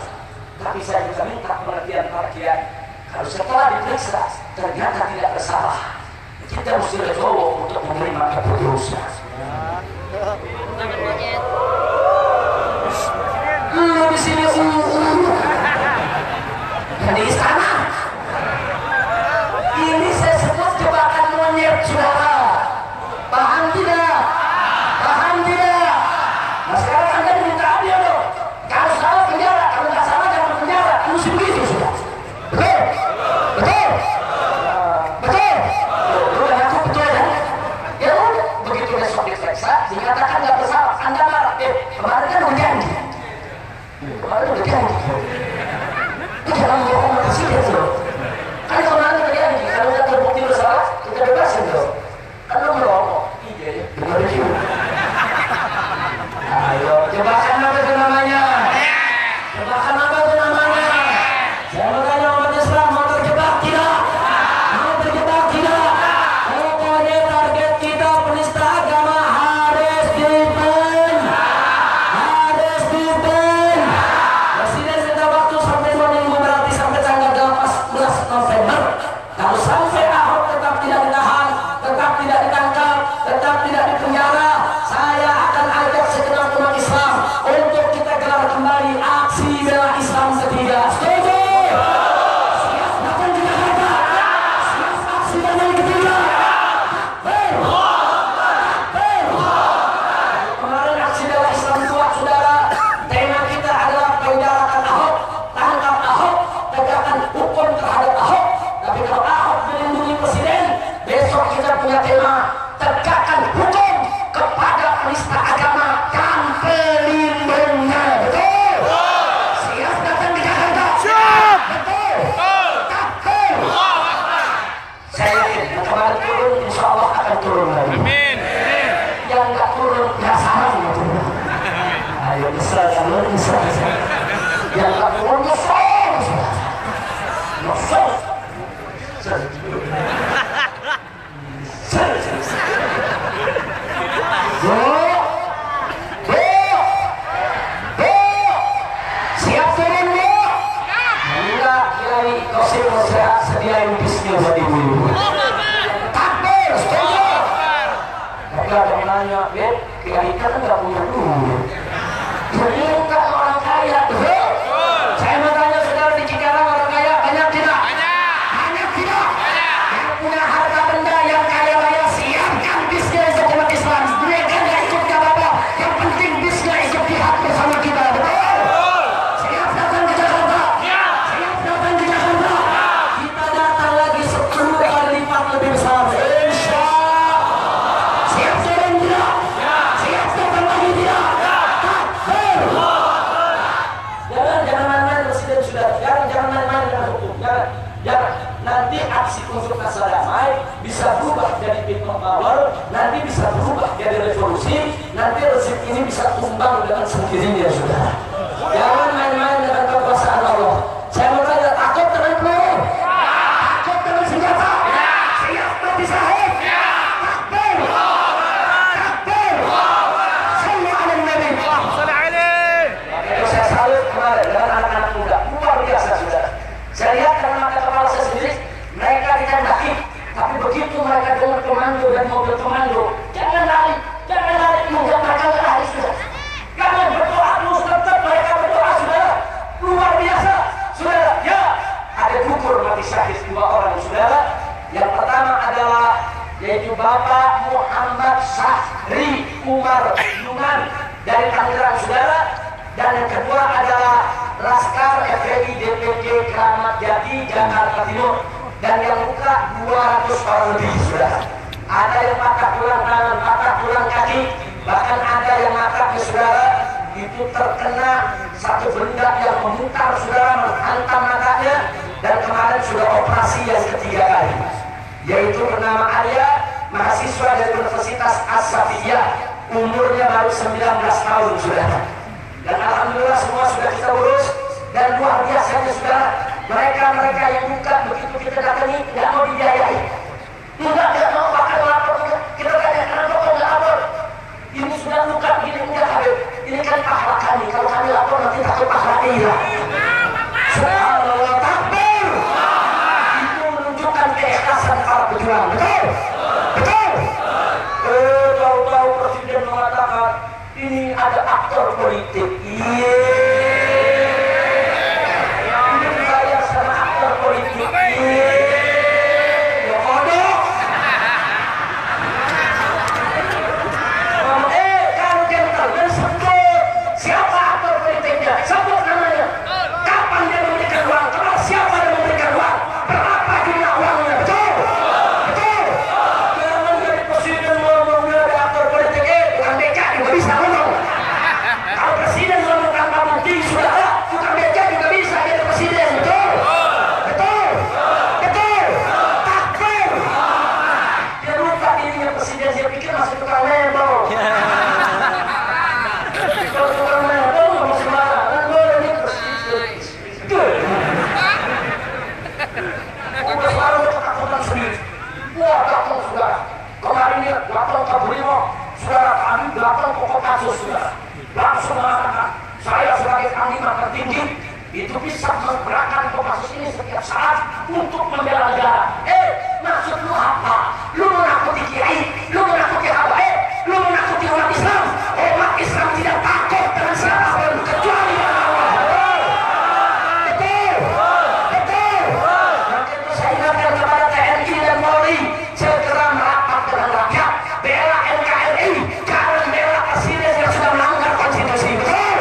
Tapi saya juga minta pengertian para kiai. Kalau setelah diperiksa ternyata tidak bersalah, kita mesti legowo untuk menerima keputusan. Lu di sini di istana. Ini saya sebut jebakan monyet, saudara. Paham tidak? Paham tidak? Nah sekarang Anda diminta adil loh. Kalau salah penjara, kalau nggak salah jangan penjara. Mesti begitu sudah. Betul? Betul? Betul? Lu udah ngaku betul ya? Ya udah, begitu besok diperiksa, dinyatakan nggak bersalah. Anda marah. Kemarin kan udah janji. Kemarin udah janji. Itu jangan bohong presiden loh. Kan kemarin udah janji, kalau nggak terbukti bersalah, kita bebasin loh. Kan lu melongok. Iya ya, benar juga. Ayo, jebakan apa itu namanya? Jebakan apa itu namanya? Saya bertanya umat Islam, mau terjebak tidak? Mau terjebak tidak? Pokoknya target kita penista agama harus dipen. Harus dipen. Presiden minta waktu sampai 2 minggu, berarti sampai tanggal 18 November. Kalau sampai Ahok tetap tidak ditahan, tetap tidak ditangkap, tetap tidak dipenjara, saya akan ajak segenap umat Islam untuk kita gelar kembali aksi bela Islam ketiga. Setuju? Siap datang di Jakarta. Siap aksi damai ketiga. Kemarin aksi bela Islam 2, saudara. Tema kita adalah penjarakan Ahok, tangkap Ahok, tegakkan hukum terhadap Ahok. Tapi kalau Ahok melindungi presiden, besok kita punya tema tegakkan hukum kepada penista agama dan pelindungnya. Betul? Siap datang di Jakarta? Siap! Betul? Betul? Saya yakin yang kemarin turun, insya Allah akan turun lagi. Amin. Yang nggak turun, nggak salah. Ayo nyesel, nyesel. Yang nggak turun, nyesel. Nyesel. Siap turun bu? Enggak, Kiai Kosim saya sediain bisnya buat ibu. Takbir, setuju? Mereka ada yang nanya, Beb, Kiai kan nggak punya duit. Jadi kan orang kaya, betul? Saya mau tanya saudara di Cikarang, orang kaya banyak tidak? Banyak tidak? Yang punya harta benda, yang kaya raya, siapkan bisnya untuk umat Islam. Mereka nggak ikut gak apa-apa, yang penting bisnya ikut jihad bersama. nanti aksi unjuk rasa damai bisa berubah jadi people power, nanti bisa berubah jadi revolusi, nanti rezim ini bisa tumbang dengan sendirinya, saudara. Jangan main-main dengan kekuasaan Allah. Saya mau tanya, takut dengan peluru? Takut dengan senjata? Siap mati syahid? Takbir! Takbir! Sallu ala Nabi. Itu saya salut kemarin dengan anak-anak muda, luar biasa, saudara. Saya lihat dengan mata kepala saya sendiri, mereka ditembaki, tapi begitu mereka dengar komando dan mobil komando, jangan lari, enggak, mereka lari, sudah. Jangan berdoa terus, tetap mereka berdoa, saudara. Luar biasa, saudara. Ya, ada gugur mati syahid 2 orang, saudara. Yang pertama adalah yaitu Bapak Muhammad Syahri Umar Yunan dari Tangerang, saudara. Dan yang kedua adalah Laskar FPI DPD Keramat Jati Jakarta Timur. Dan yang luka 200 orang lebih, saudara. Ada yang patah tulang tangan, patah tulang kaki, bahkan ada yang matanya, saudara, itu terkena satu benda yang memutar, saudara, menghantam matanya. Dan kemarin sudah operasi yang ketiga kali, yaitu bernama Arya, mahasiswa dari Universitas As-Safiyah, umurnya baru 19 tahun, saudara. Dan alhamdulillah semua sudah kita urus. Dan luar biasanya, saudara, mereka yang buka begitu kita datangi tidak mau dibiayai, tidak mau bahkan lapor, kita tanya kenapa kau nggak lapor, ini sudah luka begini, enggak Habib, ini kan pahala kami, kalau kami lapor nanti takut pahala iya. Subhanallah, takbir. Itu menunjukkan keikhlasan para pejuang, betul? Betul? Tahu-tahu presiden mengatakan ini ada aktor politik. Iya. Ini dibayar sama aktor politik. Iya. Ya bodoh. Kalau gentleman sebut siapa aktor politiknya, sebut namanya. Kapan dia memberikan uang? Kalau siapa yang memberikan uang? Berapa jumlah uangnya? Betul? Betul? Jangan jadi presiden ngomongnya ada aktor politik. Bukan becak juga bisa ngomong. Kalau presiden ngomong tanpa bukti sudah ada, bukan becak juga bisa jadi presiden. Betul? Betul? Betul? Takbir! Dia lupa dirinya presiden, dia pikir masih tukang mebel. Kalau tukang mebel kamu sembarangan, boleh ini presiden. Betul? Udah selalu ketakutan sendiri. Wah, datang, saudara. Kemarin ini datang ke Brimob, saudara, kami datang pokok kasus, saudara. Langsung mengatakan, saya sebagai panglima tertinggi itu bisa menggerakkan Kopassus ini setiap saat untuk membela negara. Maksud lu apa? Lu menakuti kiai, lu menakuti habaib, lu menakuti umat Islam. Umat Islam tidak takut dengan siapapun kecuali Allah. Betul? Betul? Maka itu saya ingatkan kepada TNI dan Polri, segera merapat dengan rakyat, bela NKRI, jangan bela presiden yang sudah melanggar konstitusi. Betul?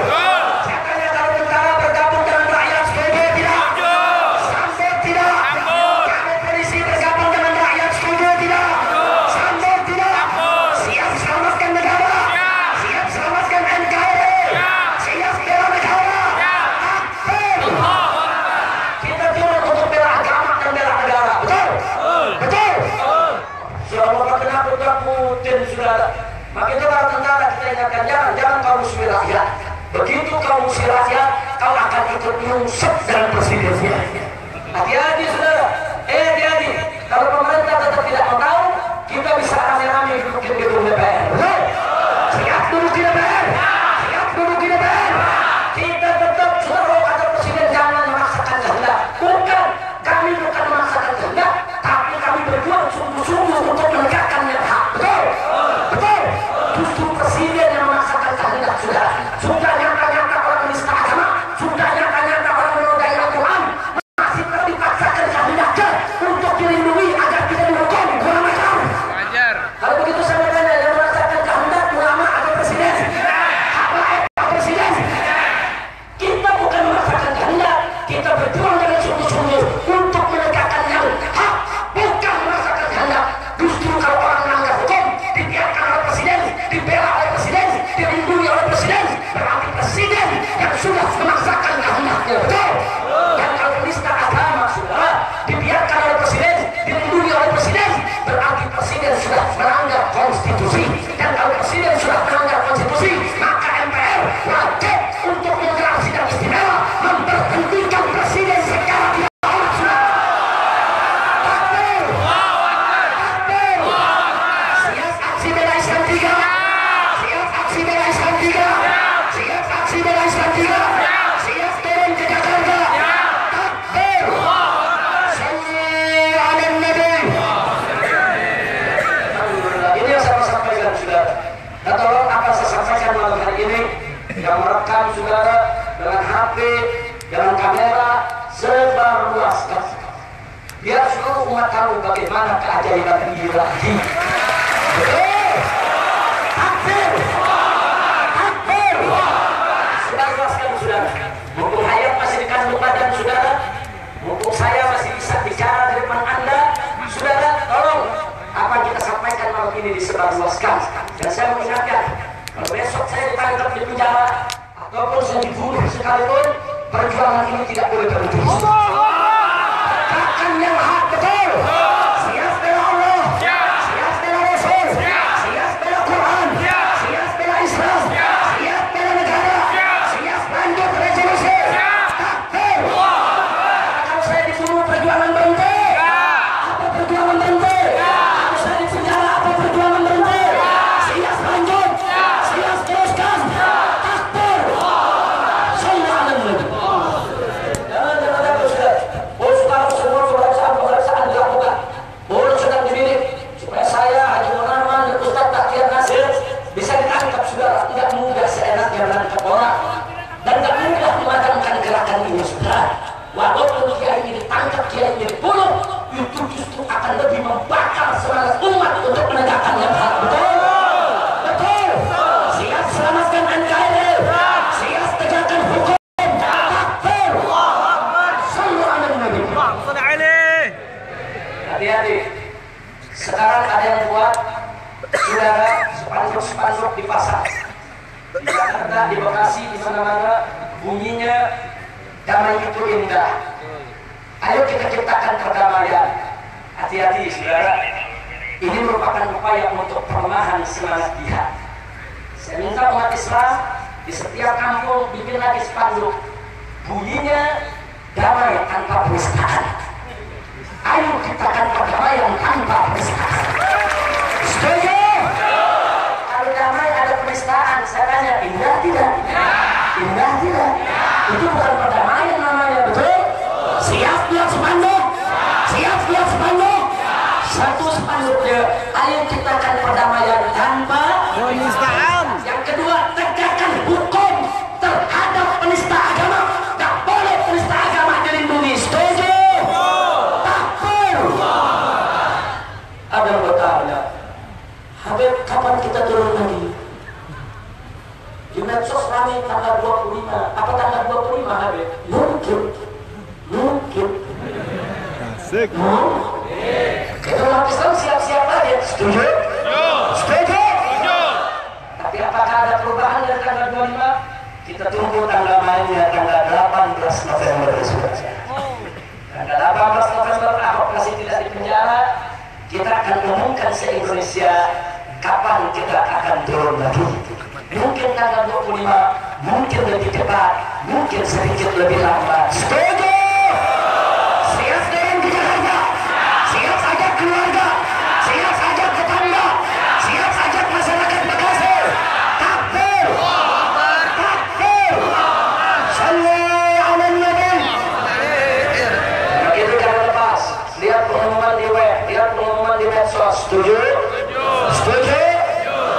Saya tanya, kalau tentara bergabung dengan rakyat setuju tidak? Sambut tidak? Kalau polisi bergabung dengan rakyat setuju tidak? Sambut tidak? Siap selamatkan negara? Siap selamatkan NKRI? Siap bela negara? Takbir! Kita turun untuk bela agama dan bela negara. Betul? Betul? Siapa kena putra Putin, saudara. Maka itu para tentara kita ingatkan, jangan kau musuhi rakyat. Begitu kau musuhi rakyat, kau akan ikut nyungsep dengan presidennya. Hati-hati, saudara. Hati-hati. Kalau pemerintah tetap tidak mau tahu, kita bisa rame-rame duduk di gedung DPR. Betul? Siap duduk di DPR? Siap duduk di DPR? Kita tetap suruh kata presiden jangan memaksakan kehendak. Bukan, kami bukan memaksakan kehendak, tapi kami berjuang sungguh-sungguh untuk menegakkan yang hak. Betul? Betul? Justru presiden yang memaksakan kehendak, saudara. Sudah nyata-nyata orang menista agama, sudah nyata-nyata orang menodai Al-Quran, masih tetap dipaksakan saudara, dengan HP, dengan kamera, sebarluaskan. Biar seluruh umat tahu bagaimana keajaiban ilahi. Takbir, takbir. Sebarluaskan saudara. Mumpung hayat masih di kandung badan saudara, mumpung saya masih bisa bicara di depan Anda, saudara, tolong apa yang kita sampaikan malam ini disebarluaskan. Dan saya mengingatkan, kalau besok saya ditangkap di penjara ataupun saya dibunuh sekalipun, perjuangan ini tidak boleh berhenti. Tegakkan yang hak, betul. Siap bela Allah, siap bela Rasul, siap bela Quran, siap bela Islam, siap bela negara, siap lanjut revolusi. Takbir. Kalau saya dibunuh, perjuangan berhenti. Apa perjuangan berhenti? Kalau saya di penjara, apa perjuangan berhenti? Siap lanjut, siap teruskan. Takbir. Sallallahu alaihi wasallam. Jangan takut sudah. Oh sekarang semua pemeriksaan dilakukan. Boleh sedang dibidik supaya saya Haji Munarman dan Ustaz Takyar Nasir bisa ditangkap saudara. Tidak mudah seenaknya menangkap orang dan tidak mudah memadamkan gerakan ini saudara. Walaupun kiai ini ditangkap, kiai ini dibunuh, itu justru akan lebih membakar semangat umat untuk menegakkan yang hak. Betul? Betul. Siap selamatkan NKRI, siap tegakkan hukum. Takbir. Sallallahu alaihi wasallam. Hati-hati. Sekarang ada yang buat saudara spanduk-spanduk di pasar. Di Jakarta, di Bekasi, di mana-mana bunyinya damai itu indah. Ayo kita ciptakan perdamaian. Hati-hati saudara. Ini merupakan upaya untuk pelemahan semangat jihad. Saya minta umat Islam di setiap kampung bikin lagi spanduk. Bunyinya damai tanpa penistaan. Ayo ciptakan perdamaian tanpa penistaan. Setuju? Kalau damai ada penistaan, saya tanya indah tidak? Indah tidak? Itu bukan perdamaian namanya, betul? Siap lihat spanduk? Siap lihat spanduk? Satu spanduknya, ayo ciptakan perdamaian tanpa penistaan. Yang kedua, tegakkan hukum terhadap penista agama. Tak boleh penista agama dilindungi. Setuju? Takbir. Ada yang bertanya, Habib, kapan kita turun lagi? Di medsos rame tanggal 25. Apa tanggal 25 Habib? Mungkin. Kita umat Islam siap-siap aja. Setuju? Setuju? Tapi apakah ada perubahan dari tanggal 25? Kita tunggu tanggal mainnya tanggal 18 November besok. Tanggal 18 November Ahok masih tidak di penjara. Kita akan umumkan se-Indonesia kapan kita akan turun lagi. Mungkin tanggal 25, mungkin lebih cepat, mungkin sedikit lebih lambat. Setuju? Siap turun ke Jakarta, siap ajak keluarga, siap ajak tetangga, siap ajak masyarakat Bekasi. Takbir, takbir. Sallallahu alaihi wasallam. Begitu jangan lepas. Lihat pengumuman di web, lihat pengumuman di medsos. Setuju? Setuju?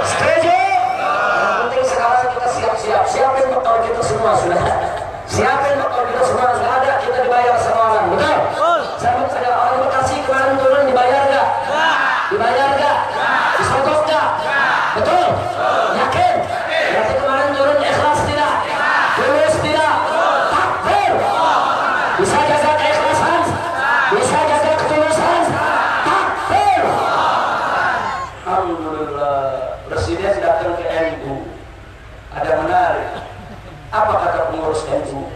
Setuju? Yang penting sekarang kita siap-siap. Siapin bekal kita semua sudah. Siapin bekal kita semua. Nggak ada kita dibayar sama orang. Betul? Saya mau tanya orang Bekasi kemarin turun dibayar nggak? Dibayar nggak? Disogok nggak? Betul? Yakin? Berarti kemarin turun ikhlas tidak? Tulus tidak? Takbir. Bisa jaga keikhlasan? Bisa jaga ketulusan? Takbir. Alhamdulillah. Presiden datang ke NU. Ada menarik. Apa kata pengurus NU?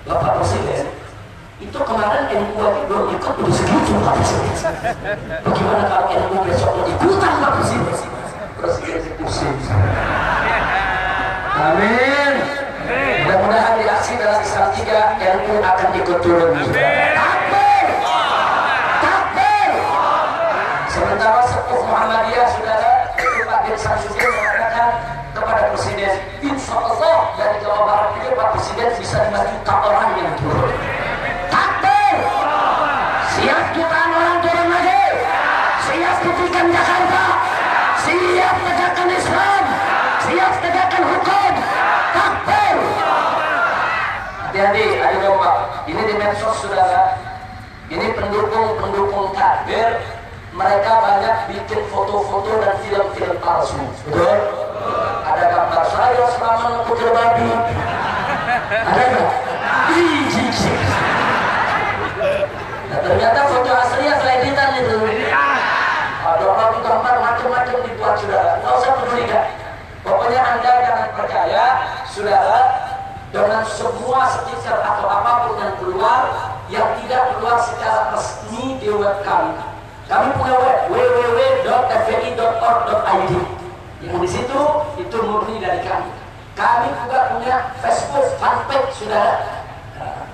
Bapak Presiden, itu kemarin NU aja belum ikut udah segitu Pak Presiden. Bagaimana kalau NU besok mau ikutan Pak Presiden? Presiden pusing. Amin. Mudah-mudahan di aksi dalam Islam 3 NU akan ikut turun. Takbir. Takbir. Sementara sepuh Muhammadiyah saudara itu Pak Bin Samsudin mengatakan kepada Presiden, insya Allah dari Jawa Barat ini Pak Presiden bisa 5 juta orang yang turun. Takbir. Siap jutaan orang turun lagi. Siap putihkan Jakarta. Siap tegakkan Islam. Siap tegakkan hukum. Takbir. Hati-hati, ada domba. Ini di medsos saudara. Ini pendukung kafir. Mereka banyak bikin foto-foto dan film-film palsu. Betul? Ada gambar saya selama mengikuti babi. Ada nggak? Nah, ternyata foto aslinya seleditan itu. Ada orang gambar macam-macam dibuat saudara. Nggak usah pedulikan. Pokoknya Anda jangan percaya, saudara, dengan semua stiker atau apapun yang keluar yang tidak keluar secara resmi di web kami. Kami punya web www.fpi.org.id. Yang di situ itu murni dari kami. Kami juga punya Facebook fanpage saudara,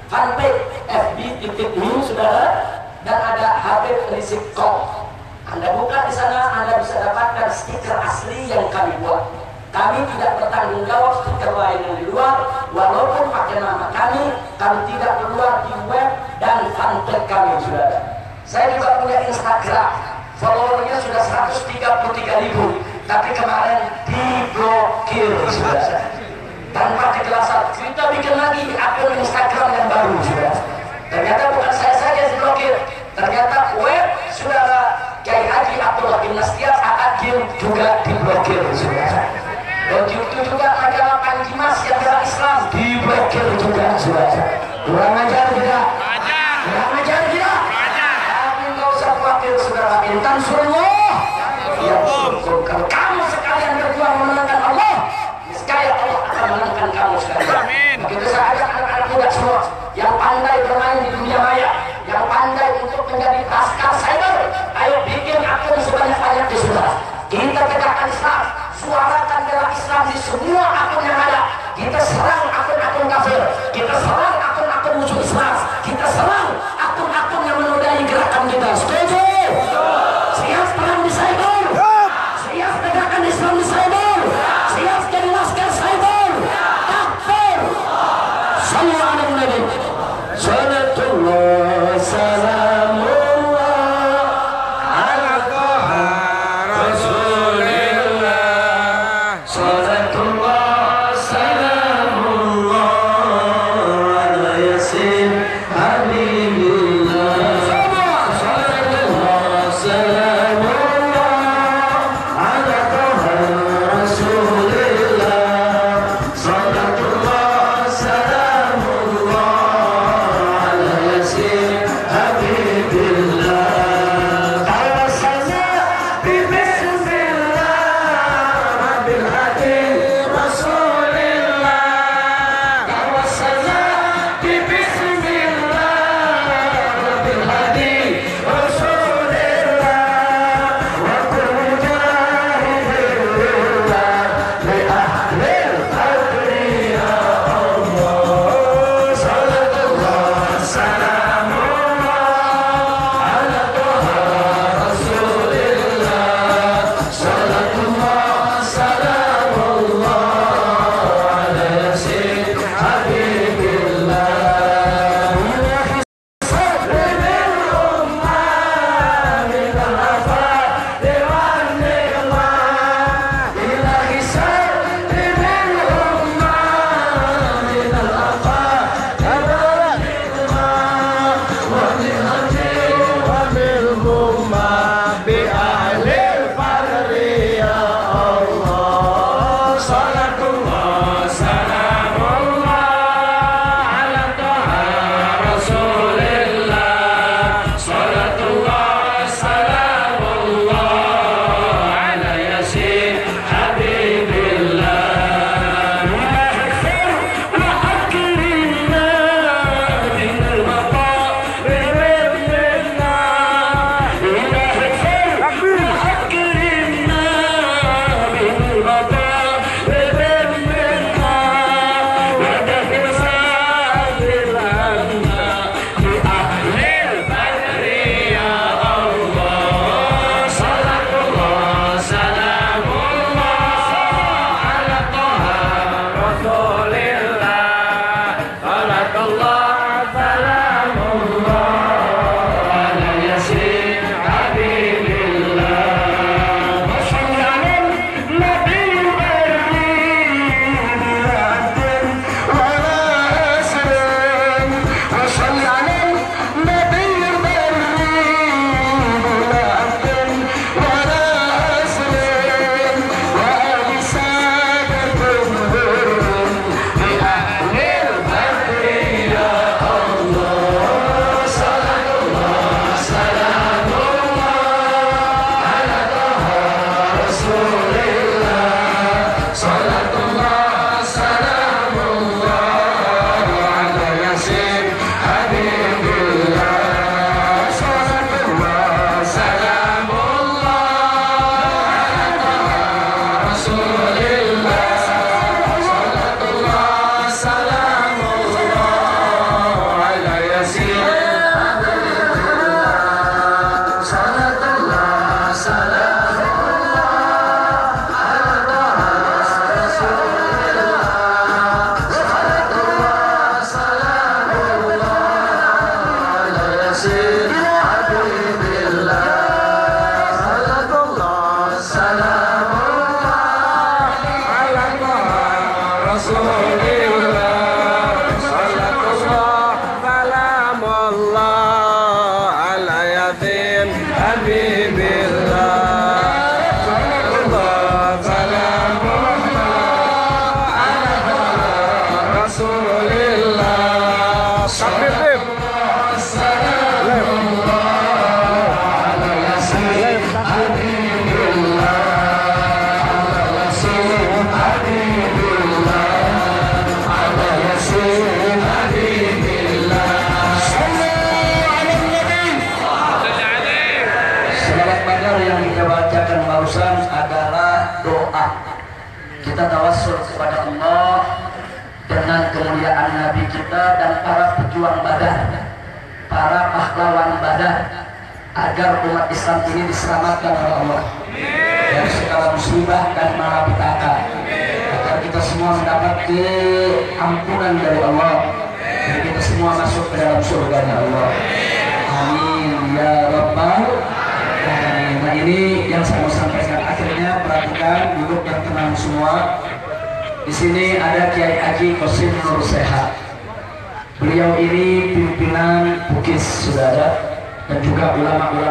fanpage FB.me saudara, dan ada Habib Rizik.com. Anda buka di sana, Anda bisa dapatkan stiker asli yang kami buat. Kami tidak bertanggung jawab stiker lain yang di luar, walaupun pakai nama kami tidak keluar di web dan fanpage kami, saudara. Saya juga punya Instagram, followernya sudah 133.000, tapi kemarin diblokir, saudara. Tanpa kejelasan, kita bikin lagi akun Instagram yang baru, saudara. Ternyata bukan saya saja yang diblokir, ternyata web saudara Kiai Haji Abdullah bin Nastiar Akadil juga diblokir, saudara. Dan itu juga majalah Panji Mas yang bela Islam diblokir juga, saudara. Kurang ajar tidak? Kurang ajar tidak? Tapi nggak usah khawatir, saudara. Intan surullah yang surga. Kamu sekalian berjuang memenangkan Allah, niscaya Allah akan menangkan kamu sekalian. Begitu saya ajak anak-anak muda semua yang pandai bermain di dunia maya, yang pandai untuk menjadi laskar cyber, ayo bikin akun sebanyak-banyaknya, saudara. Kita tegakkan Islam, suarakan bela Islam di semua akun yang ada. Kita serang akun-akun kafir, kita serang akun-akun musuh Islam, kita serang akun-akun yang menodai gerakan kita. Setuju? Siap? Kita tawassul kepada Allah dengan kemuliaan Nabi kita dan para pejuang Badar, para pahlawan Badar, agar umat Islam ini diselamatkan oleh Allah dari segala musibah dan malapetaka, agar kita semua mendapat ampunan dari Allah dan kita semua masuk ke dalam surganya Allah. Amin ya rabbal alamin. Nah, ini yang saya mau sampaikan. Akhirnya perhatikan, duduk yang tenang semua. Di sini ada Kiai Haji Qasim Nur Sehat. Beliau ini pimpinan Bukis, saudara, dan juga ulama-ulama